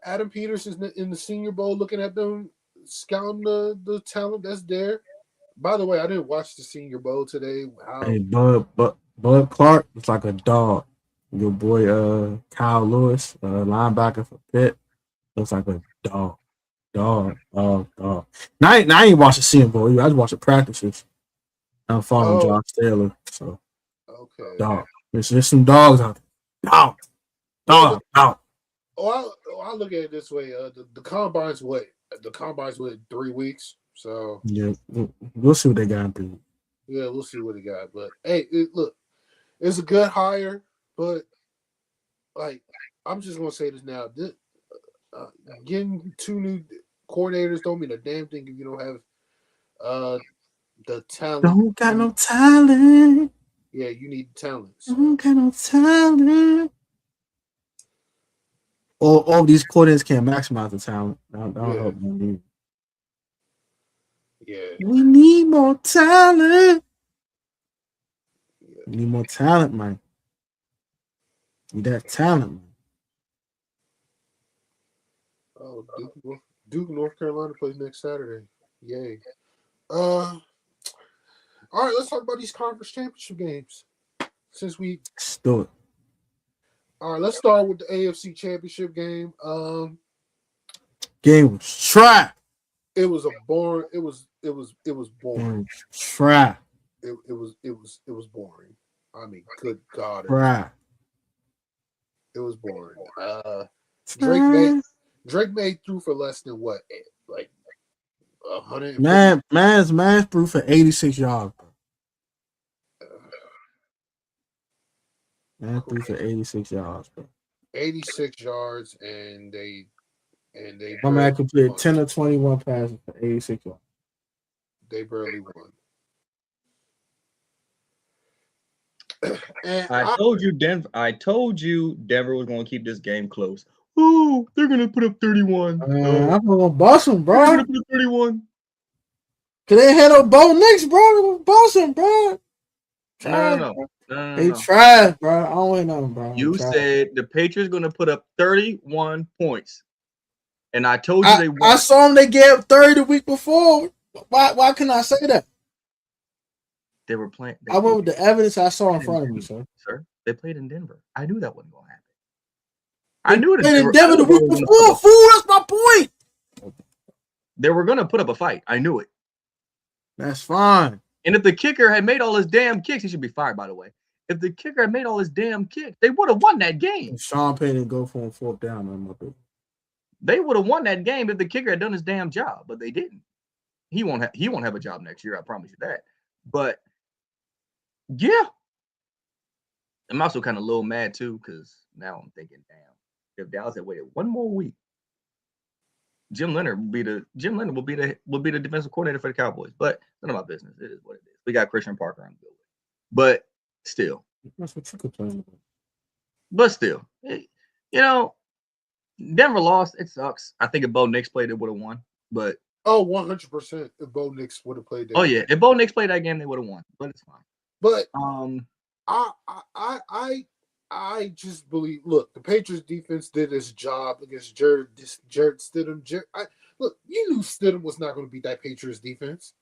Adam Peters is in the Senior Bowl, looking at them, scouting the talent that's there. By the way, I didn't watch the Senior Bowl today. Hey, Bud Clark is like a dog. Your boy Kyle Lewis, linebacker for Pitt, looks like a dog. Dog. Now I ain't watching Senior Bowl. I just watching practices. I'm following Josh Taylor. So okay, dog. There's some dogs out there. Dog. I look at it this way. The combine's what? The combine's what? 3 weeks. So yeah, we'll see what they got to do. Yeah, we'll see what he got. But hey, look, it's a good hire, but like I'm just gonna say this now: getting 2 new coordinators don't mean a damn thing if you don't have the talent. Don't got no talent. Yeah, you need talent. So. Don't got no talent. All these coordinators can't maximize the talent. That'll help me. Yeah. We need more talent. Yeah. We need more talent, man. Need that talent, man. Oh, Duke, North Carolina plays next Saturday. Yay. All right, let's talk about these conference championship games. Let's do it. All right, let's start with the AFC championship game. Game was trash. It was a boring. It was boring. Trash. It was boring. I mean, good God, it was boring. Drake May threw for less than what, like 100. Man threw for 86 yards. Man threw for 86 yards, bro. 86 yards, and they. My man completed 10 or 21 passes for 86 yards. They barely won. I told you Denver was going to keep this game close. Ooh, they're going to put up 31. I'm going to bust them, bro. They're going to put up 31. Because they had no Bo Nix, bro. They're going to bust them, bro. No. They trash, bro. I don't want nothing, bro. You said the Patriots going to put up 31 points. And I told you they won. I saw them. They gave 30 the week before. Why couldn't I say that? They were playing. I went with the evidence I saw in front of me, sir. Sir, they played in Denver. I knew that wasn't going to happen. I knew it. They played in Denver the week before. Fool, that's my point. They were going to put up a fight. I knew it. That's fine. And if the kicker had made all his damn kicks, he should be fired, by the way. If the kicker had made all his damn kicks, they would have won that game. And Sean Payton didn't go for a 4th down on my bit. They would have won that game if the kicker had done his damn job, but they didn't. He won't have a job next year. I promise you that. But yeah, I'm also kind of a little mad too because now I'm thinking, damn, if Dallas had waited one more week, Jim Leonard will be the defensive coordinator for the Cowboys. But none of my business. It is what it is. We got Christian Parker. I'm good with. But still, that's what you complain about. But still, Denver lost. It sucks. I think if Bo Nix played, it would have won. But 100%. If Bo Nix would have played that. Oh yeah, if Bo Nix played that game, they would have won. But it's fine. But I just believe. Look, the Patriots defense did its job against Jared Stidham. Look, you knew Stidham was not going to beat that Patriots defense.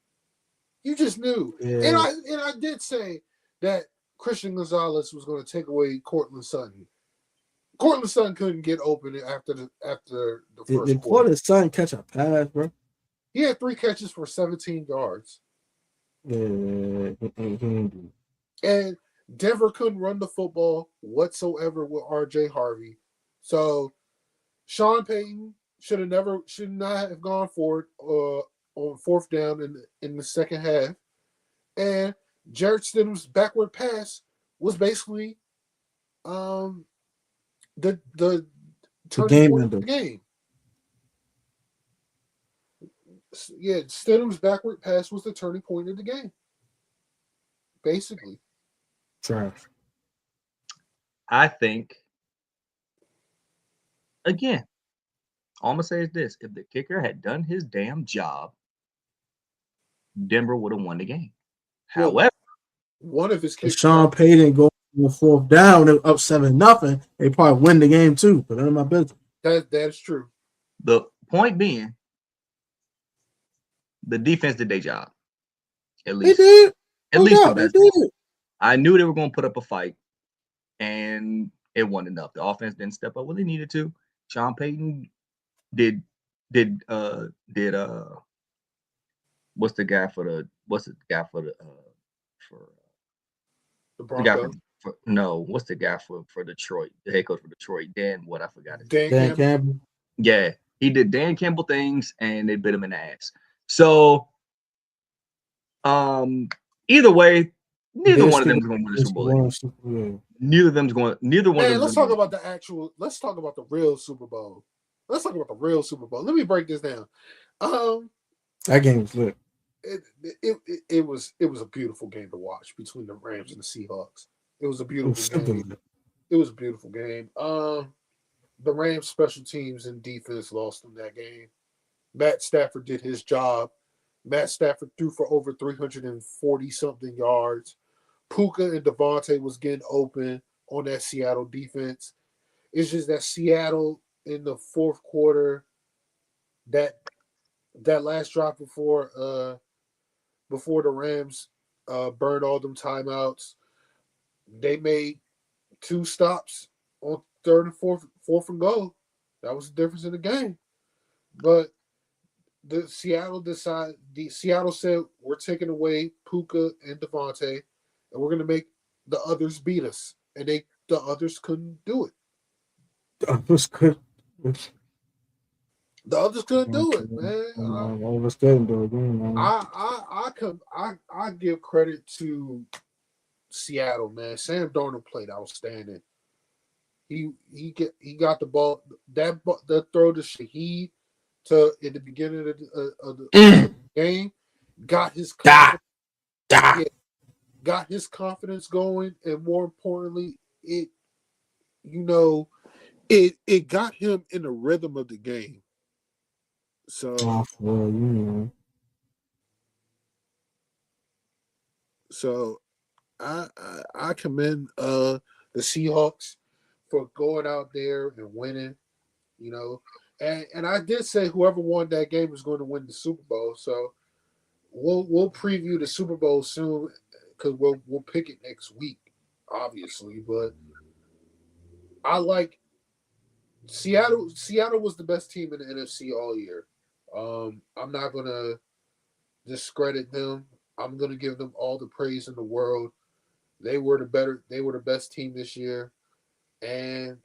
You just knew. Yeah. And I did say that Christian Gonzalez was going to take away Courtland Sutton. Courtland Sutton couldn't get open after the first quarter. Did Courtland Sutton catch a pass, bro? He had 3 catches for 17 yards. Yeah. And Denver couldn't run the football whatsoever with R.J. Harvey. So Sean Payton should not have gone for it on 4th down in the second half. And Jared Stidham's backward pass was basically the turning point of the game. Yeah, Stidham's backward pass was the turning point of the game. Basically. Trash. I think again, all I'm gonna say is this: if the kicker had done his damn job, Denver would have won the game. Well, However, one of his If kickers. Sean Payton go on 4th down, they're up 7-0, they probably win the game too. But none of my business. That's true. the point being, the defense did their job. At They least, did. at No least the doubt, they best. did. I knew they were going to put up a fight, and it wasn't enough. The offense didn't step up when they needed to. Sean Payton did what's the guy for the for The the guy Broncos. for no, what's the guy for Detroit, the head coach for Detroit, Dan, what, I forgot his name. Dan Dan Campbell. Campbell. Yeah, he did Dan Campbell things, and they bit him in the ass. So, either way, neither one of them is going to win the Super Bowl. Neither of them's going. Neither one of them. Man, let's talk about the actual. Let's talk about the real Super Bowl. Let's talk about the real Super Bowl. Let me break this down. That game was lit. It was a beautiful game to watch between the Rams and the Seahawks. It was a beautiful game. It was a beautiful game. The Rams special teams and defense lost in that game. Matt Stafford did his job. Matt Stafford threw for over 340 something yards. Puka and Devontae was getting open on that Seattle defense. It's just that Seattle in the fourth quarter, that last drop before the Rams burned all them timeouts, they made 2 stops on 3rd and 4th and goal. That was the difference in the game. But Seattle said, we're taking away Puka and Devontae, and we're going to make the others beat us. And the others couldn't do it. The others couldn't do it, man. All of us couldn't do it, man. I give credit to Seattle, man. Sam Darnold played outstanding. He got the ball. The throw to Shaheed in the beginning of the game got his confidence. Got his confidence going, and more importantly, it got him in the rhythm of the game. So, I commend the Seahawks for going out there and winning. And I did say whoever won that game was going to win the Super Bowl. So we'll preview the Super Bowl soon because we'll pick it next week, obviously. But I like Seattle. Seattle was the best team in the NFC all year. I'm not gonna discredit them. I'm gonna give them all the praise in the world. They were the best team this year, and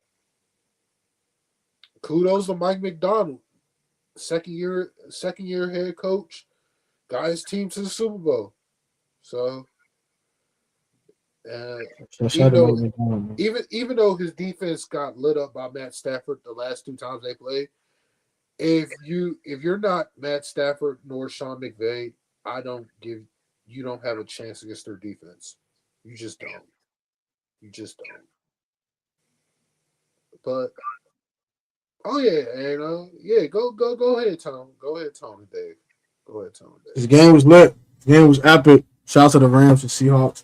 kudos to Mike McDonald, second year head coach, got his team to the Super Bowl. So, even though his defense got lit up by Matt Stafford the last 2 times they played, if you're not Matt Stafford nor Sean McVay, you don't have a chance against their defense. You just don't. But oh yeah, go ahead, Tom. Go ahead, Tom and Dave. This game was lit. This game was epic. Shout out to the Rams and Seahawks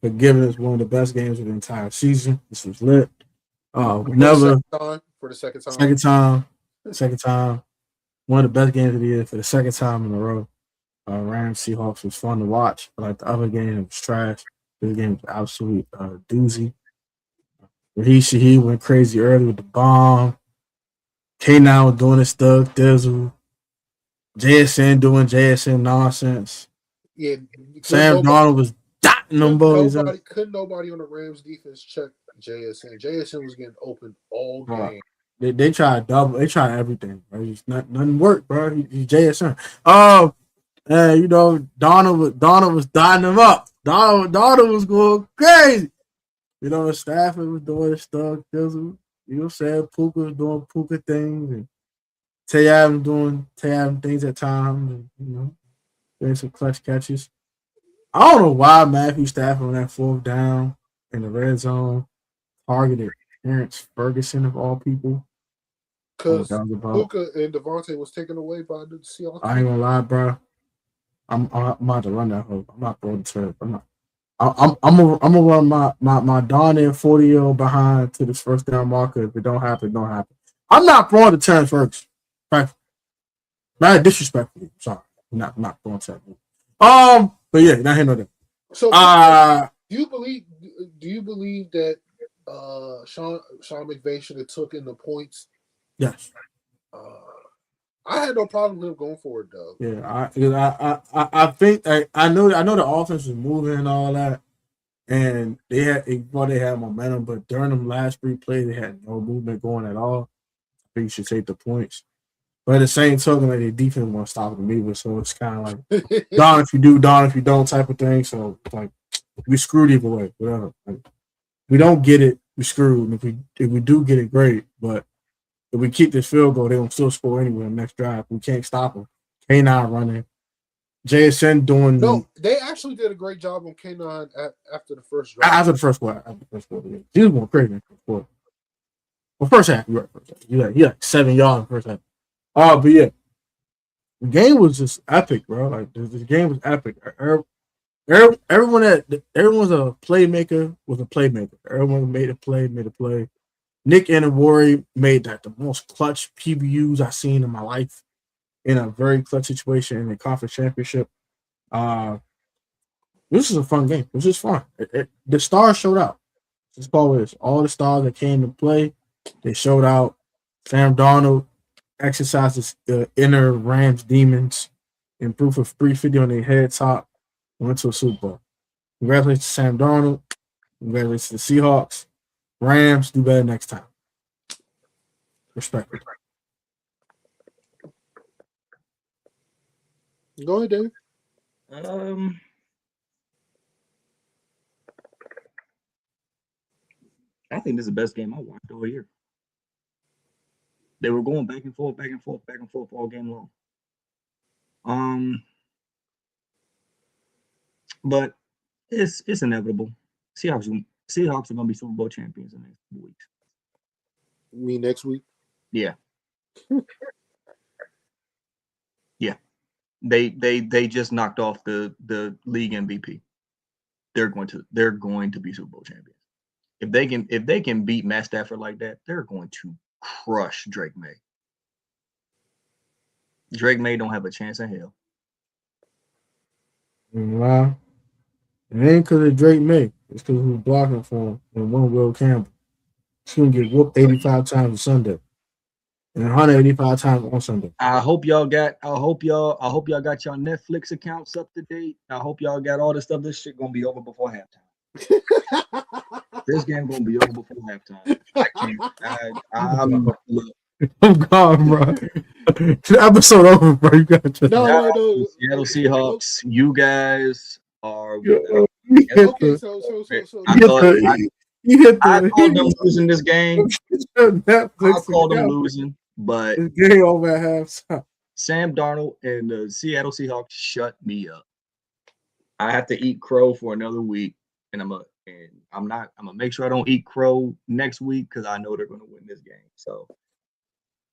for giving us one of the best games of the entire season. This was lit. For the second time. One of the best games of the year for the second time in a row. Rams Seahawks was fun to watch, but like the other game, it was trash. This game was absolute doozy. He went crazy early with the bomb. K9 was doing his stuff. Dizzle. JSN doing JSN nonsense. Yeah, Sam Darnold was dotting them boys up. Couldn't nobody on the Rams defense check JSN. JSN was getting open all game. They tried double. They tried everything. Bro. Nothing worked, bro. He's JSN. Donald was dotting him up. Donald was going crazy. Stafford was doing his stuff. Dizzle. You know what I'm saying? Puka was doing Puka things, and Tayyab doing Tayyab things at times, and doing some clutch catches. I don't know why Matthew Stafford on that 4th down in the red zone targeted Terrence Ferguson of all people. Because Luka and Devontae was taken away by the Seahawks. I ain't gonna lie, bro. I'm about to run that hoe. I'm not throwing the turf. I'm gonna run my darn near 40-year-old behind to this first down marker. If it don't happen, it don't happen. I'm not throwing the turn first. Right? Not disrespectfully. Sorry. I'm not throwing turn. But yeah, not him or that. So do you believe that Sean McVay should have taken the points? Yes. I had no problem with him going for it though. Yeah, I think I know the offense was moving and all that, and they had momentum, but during them last 3 plays they had no movement going at all. I think you should take the points. But at the same token, like, their defense won't stop them either, so it's kind of like darn if you do, darn if you don't type of thing. So like we screwed either way, whatever. Like, we don't get it, we screwed. And if we do get it, great. But if we keep this field goal, they're gonna still score anyway in the next drive. We can't stop them. K9 running. JSN doing. No, they actually did a great job on K9 after the first drive. After the first quarter. Yeah. He was going crazy in the first quarter. Well, first half, you're right. First half. He like 7 yards in the first half. But yeah, the game was just epic, bro. Like the game was epic. Everyone's a playmaker was a playmaker. Everyone made a play. Nick Anawari made that the most clutch PBUs I've seen in my life in a very clutch situation in the conference championship. This is a fun game. This is fun. The stars showed out. This is all the stars that came to play. They showed out. Sam Darnold exercises inner Rams demons in proof of 350 on their head top and went to a Super Bowl. Congratulations to Sam Darnold. Congratulations to the Seahawks. Rams, do better next time. Respect. Go ahead, Dave. I think this is the best game I watched all year. They were going back and forth all game long. But it's inevitable. Seahawks are gonna be Super Bowl champions in the next 2 weeks. You mean next week? Yeah. Yeah. They just knocked off the league MVP. They're going to be Super Bowl champions. If they can beat Matt Stafford like that, they're going to crush Drake May. Drake May don't have a chance in hell. Wow. It ain't because of Drake May. It's because who's blocking for him and one Will Campbell. He's going to get whooped 85 times on Sunday. And 185 times on Sunday. I hope y'all got your Netflix accounts up to date. I hope y'all got all the stuff. This shit gonna be over before halftime. This game gonna be over before halftime. I'm gone, bro. The episode over, bro. You got to Seattle Seahawks. You guys are. I called them losing this game. I called them losing, but game over at halftime. Sam Darnold and the Seattle Seahawks shut me up. I have to eat crow for another week, and I'm gonna make sure I don't eat crow next week because I know they're gonna win this game. So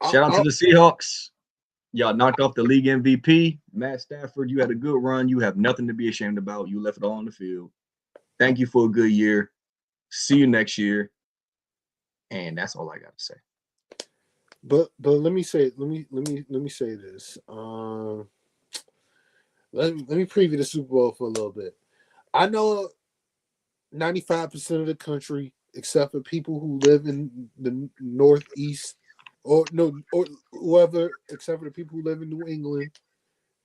shout out to the Seahawks. Y'all knocked off the league MVP. Matt Stafford, you had a good run. You have nothing to be ashamed about. You left it all on the field. Thank you for a good year. See you next year. And that's all I got to say. But let me say this. Let me preview the Super Bowl for a little bit. I know 95% of the country, except for people who live in the Northeast, or whoever, except for the people who live in New England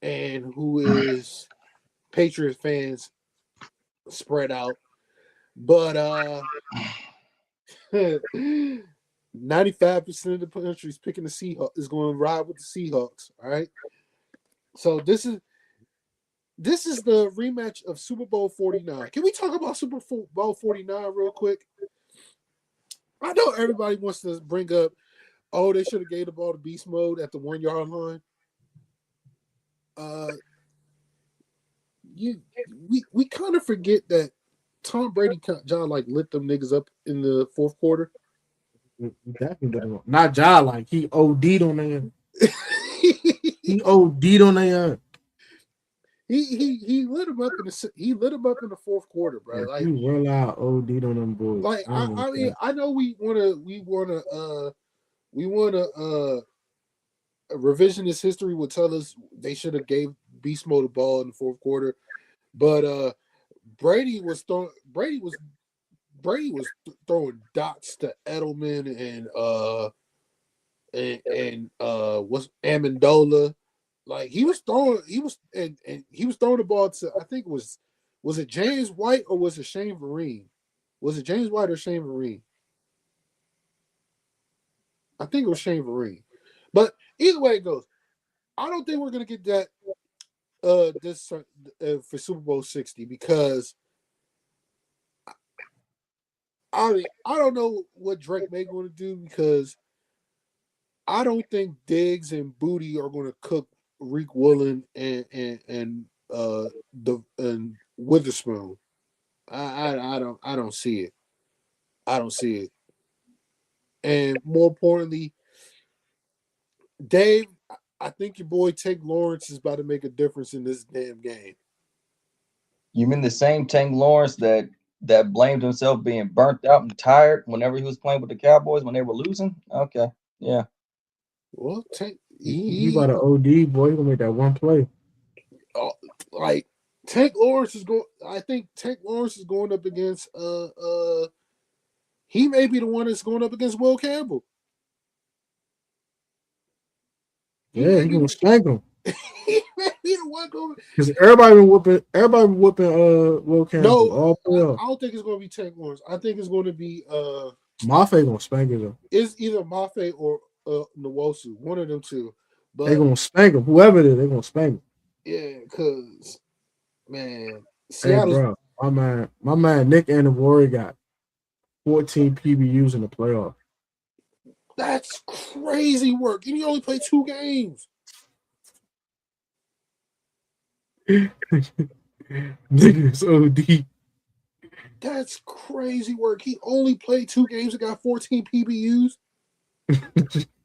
and who is Patriots fans spread out. But 95% of the country is picking the Seahawks, is going to ride with the Seahawks. All right. So this is the rematch of Super Bowl 49. Can we talk about Super Bowl 49 real quick? I know everybody wants to bring up, oh, they should have gave the ball to beast mode at the 1 yard line. We kind of forget that Tom Brady, John, lit them niggas up in the fourth quarter. Definitely not Ja, like he OD'd on that. He OD'd on that. He lit him up in the fourth quarter, bro. Yeah, Like, he real out OD'd on them boys. I mean, I know we wanna revisionist history would tell us they should have gave Beast Mode the ball in the fourth quarter, but Brady was throwing dots to Edelman and what's Amendola. Like he was throwing the ball to, I think was it James White or was it Shane Vereen? Was it James White or Shane Vereen? I think it was Shane Vereen. But either way it goes, I don't think we're gonna get that this for Super Bowl 60 because I don't know what Drake may going to do because I don't think Diggs and Booty are going to cook Reek Woolen and Witherspoon. I don't see it. I don't see it. And more importantly, Dave, I think your boy Tank Lawrence is about to make a difference in this damn game. You mean the same Tank Lawrence that blamed himself being burnt out and tired whenever he was playing with the Cowboys when they were losing? Okay, yeah. Well, Tank He about to OD, boy. He gonna make that one play. Like Tank Lawrence is going. I think Tank Lawrence is going up against he may be the one that's going up against Will Campbell. He gonna spank him. He may be the one going because everybody been whooping Will Campbell. No, I don't think it's going to be Tank Lawrence. I think it's going to be Mafe gonna spank him. It's either Mafe or Nwosu, one of them two. But they gonna spank him. Whoever it is, they gonna spank him. Yeah, because man, Seattle's... Hey, bro, my man Nick Anavori got 14 PBUs in the playoff. That's crazy work. And he only played 2 games. Niggas OD. That's crazy work. He only played 2 games and got 14 PBUs.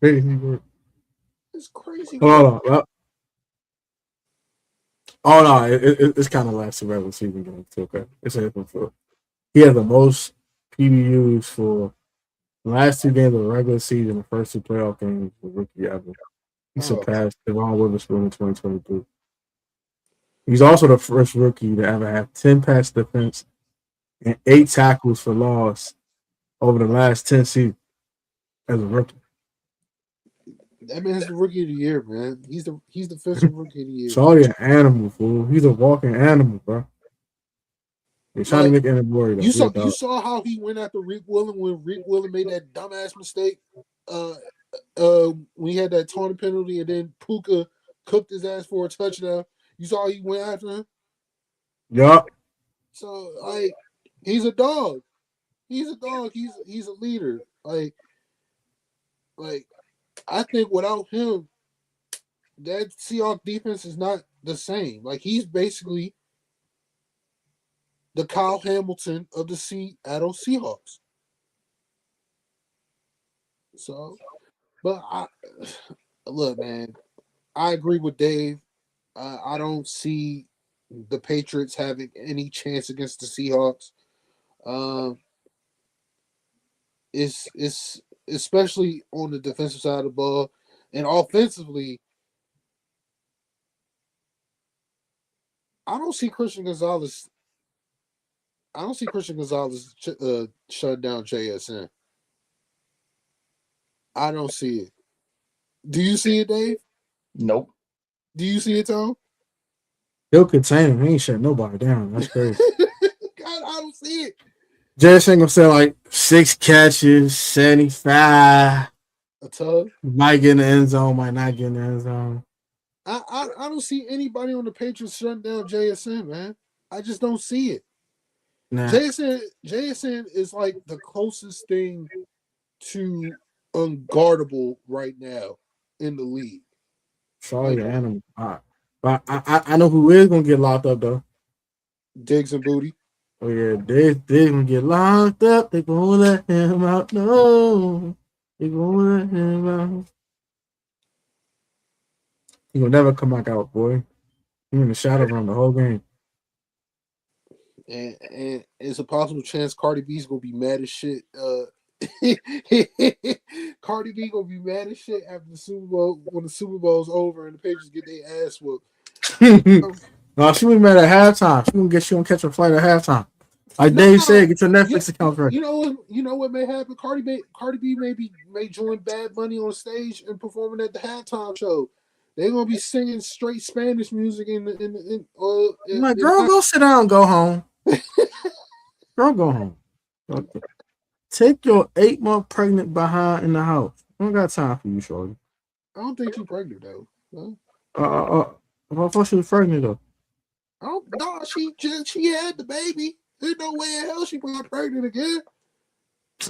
Crazy work. It's crazy work. Oh no, it's kind of last regular season game too. Okay, it's for he had the most PBUs for the last 2 games of the regular season, the first 2 playoff games for rookie ever. He surpassed Devon Witherspoon in 2022. He's also the first rookie to ever have 10 pass defense and 8 tackles for loss over the last 10 seasons as a rookie. That man's the rookie of the year, man. He's the defensive rookie of the year. Sorry, an animal, fool. He's a walking animal, bro. They're trying to make an award. You saw how he went after Reek Willen when Reek Willen made that dumbass mistake. When he had that taunting penalty, and then Puka cooked his ass for a touchdown. You saw how he went after him. Yup. So he's a dog. He's a dog. He's a leader. Like I think without him, that Seahawks defense is not the same. Like he's basically the Kyle Hamilton of the Seattle Seahawks. So, but look, man, I agree with Dave. I don't see the Patriots having any chance against the Seahawks. It's especially on the defensive side of the ball, and offensively, I don't see Christian Gonzalez shut down JSN. I don't see it. Do you see it, Dave? Nope. Do you see it, Tom? He'll contain him. He ain't shut nobody down. That's crazy. God, I don't see it. JSN gonna say like 6 catches, 75. A tug. Might get in the end zone, might not get in the end zone. I don't see anybody on the Patriots shutting down JSN, man. I just don't see it. Nah. JSN is like the closest thing to unguardable right now in the league. Sorry, like, animal. But I know who is gonna get locked up though. Diggs and Booty. Oh yeah, Diggs gonna get locked up. They gonna let him out. No. He gonna never come back out, boy. He in the shadow run the whole game. And it's a possible chance Cardi B's gonna be mad as shit. Cardi B gonna be mad as shit after the Super Bowl when the Super Bowl's over and the Patriots get their ass whooped. No, she was mad at halftime. She gonna catch a flight at halftime. Like Dave said, get your Netflix account ready. You know what may happen? Cardi B may join Bad Bunny on stage and performing at the halftime show. They're gonna be singing straight Spanish music My girl, go sit down, go home. Girl, go home. Okay. Take your 8-month pregnant behind in the house. I don't got time for you, shorty. I don't think she's pregnant though. I thought she was pregnant though. She had the baby. There's no way in hell she got pregnant again.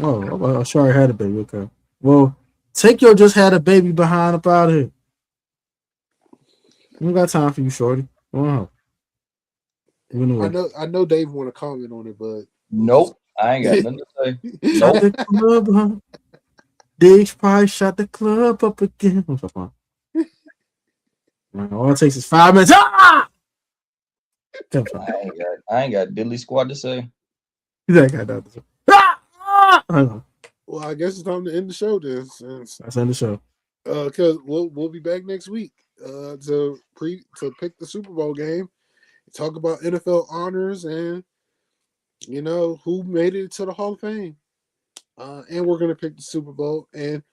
Oh, she already had a baby. Okay. Well, take your just had a baby behind up out of here. I don't got time for you, shorty. Go on. I know Dave want to comment on it, but nope, I ain't got nothing to say. Shut the club up. Diggs probably shut the club up again. What's up, man? All it takes is 5 minutes. Ah! I ain't got diddly squad to say. That guy does. Ah! Well, I guess it's time to end the show then. Let's end the show. Because we'll be back next week to pick the Super Bowl game, talk about NFL honors, and who made it to the Hall of Fame. And we're gonna pick the Super Bowl. And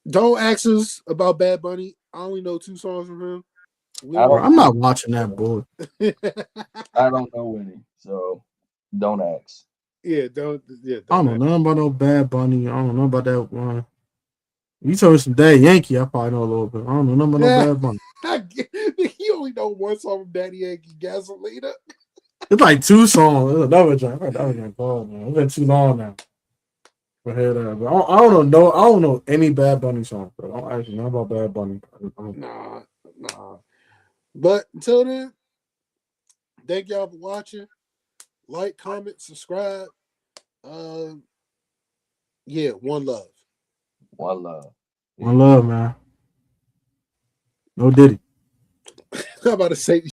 don't ask us about Bad Bunny. I only know 2 songs from him. I'm not watching that boy. I don't know any, so don't ask. Don't I don't know nothing about no Bad Bunny. I don't know about that one. You told me some Daddy Yankee, I probably know a little bit. I don't know nothing about no Bad Bunny. You only know one song from Daddy Yankee, Gasolina. It's like 2 songs. There's another joint. It's been too long now. But I don't know any Bad Bunny songs. Bro. I don't actually know about Bad Bunny. Nah. But until then, thank y'all for watching. Like, comment, subscribe. One love. One love. One love, man. No Diddy. I'm about to say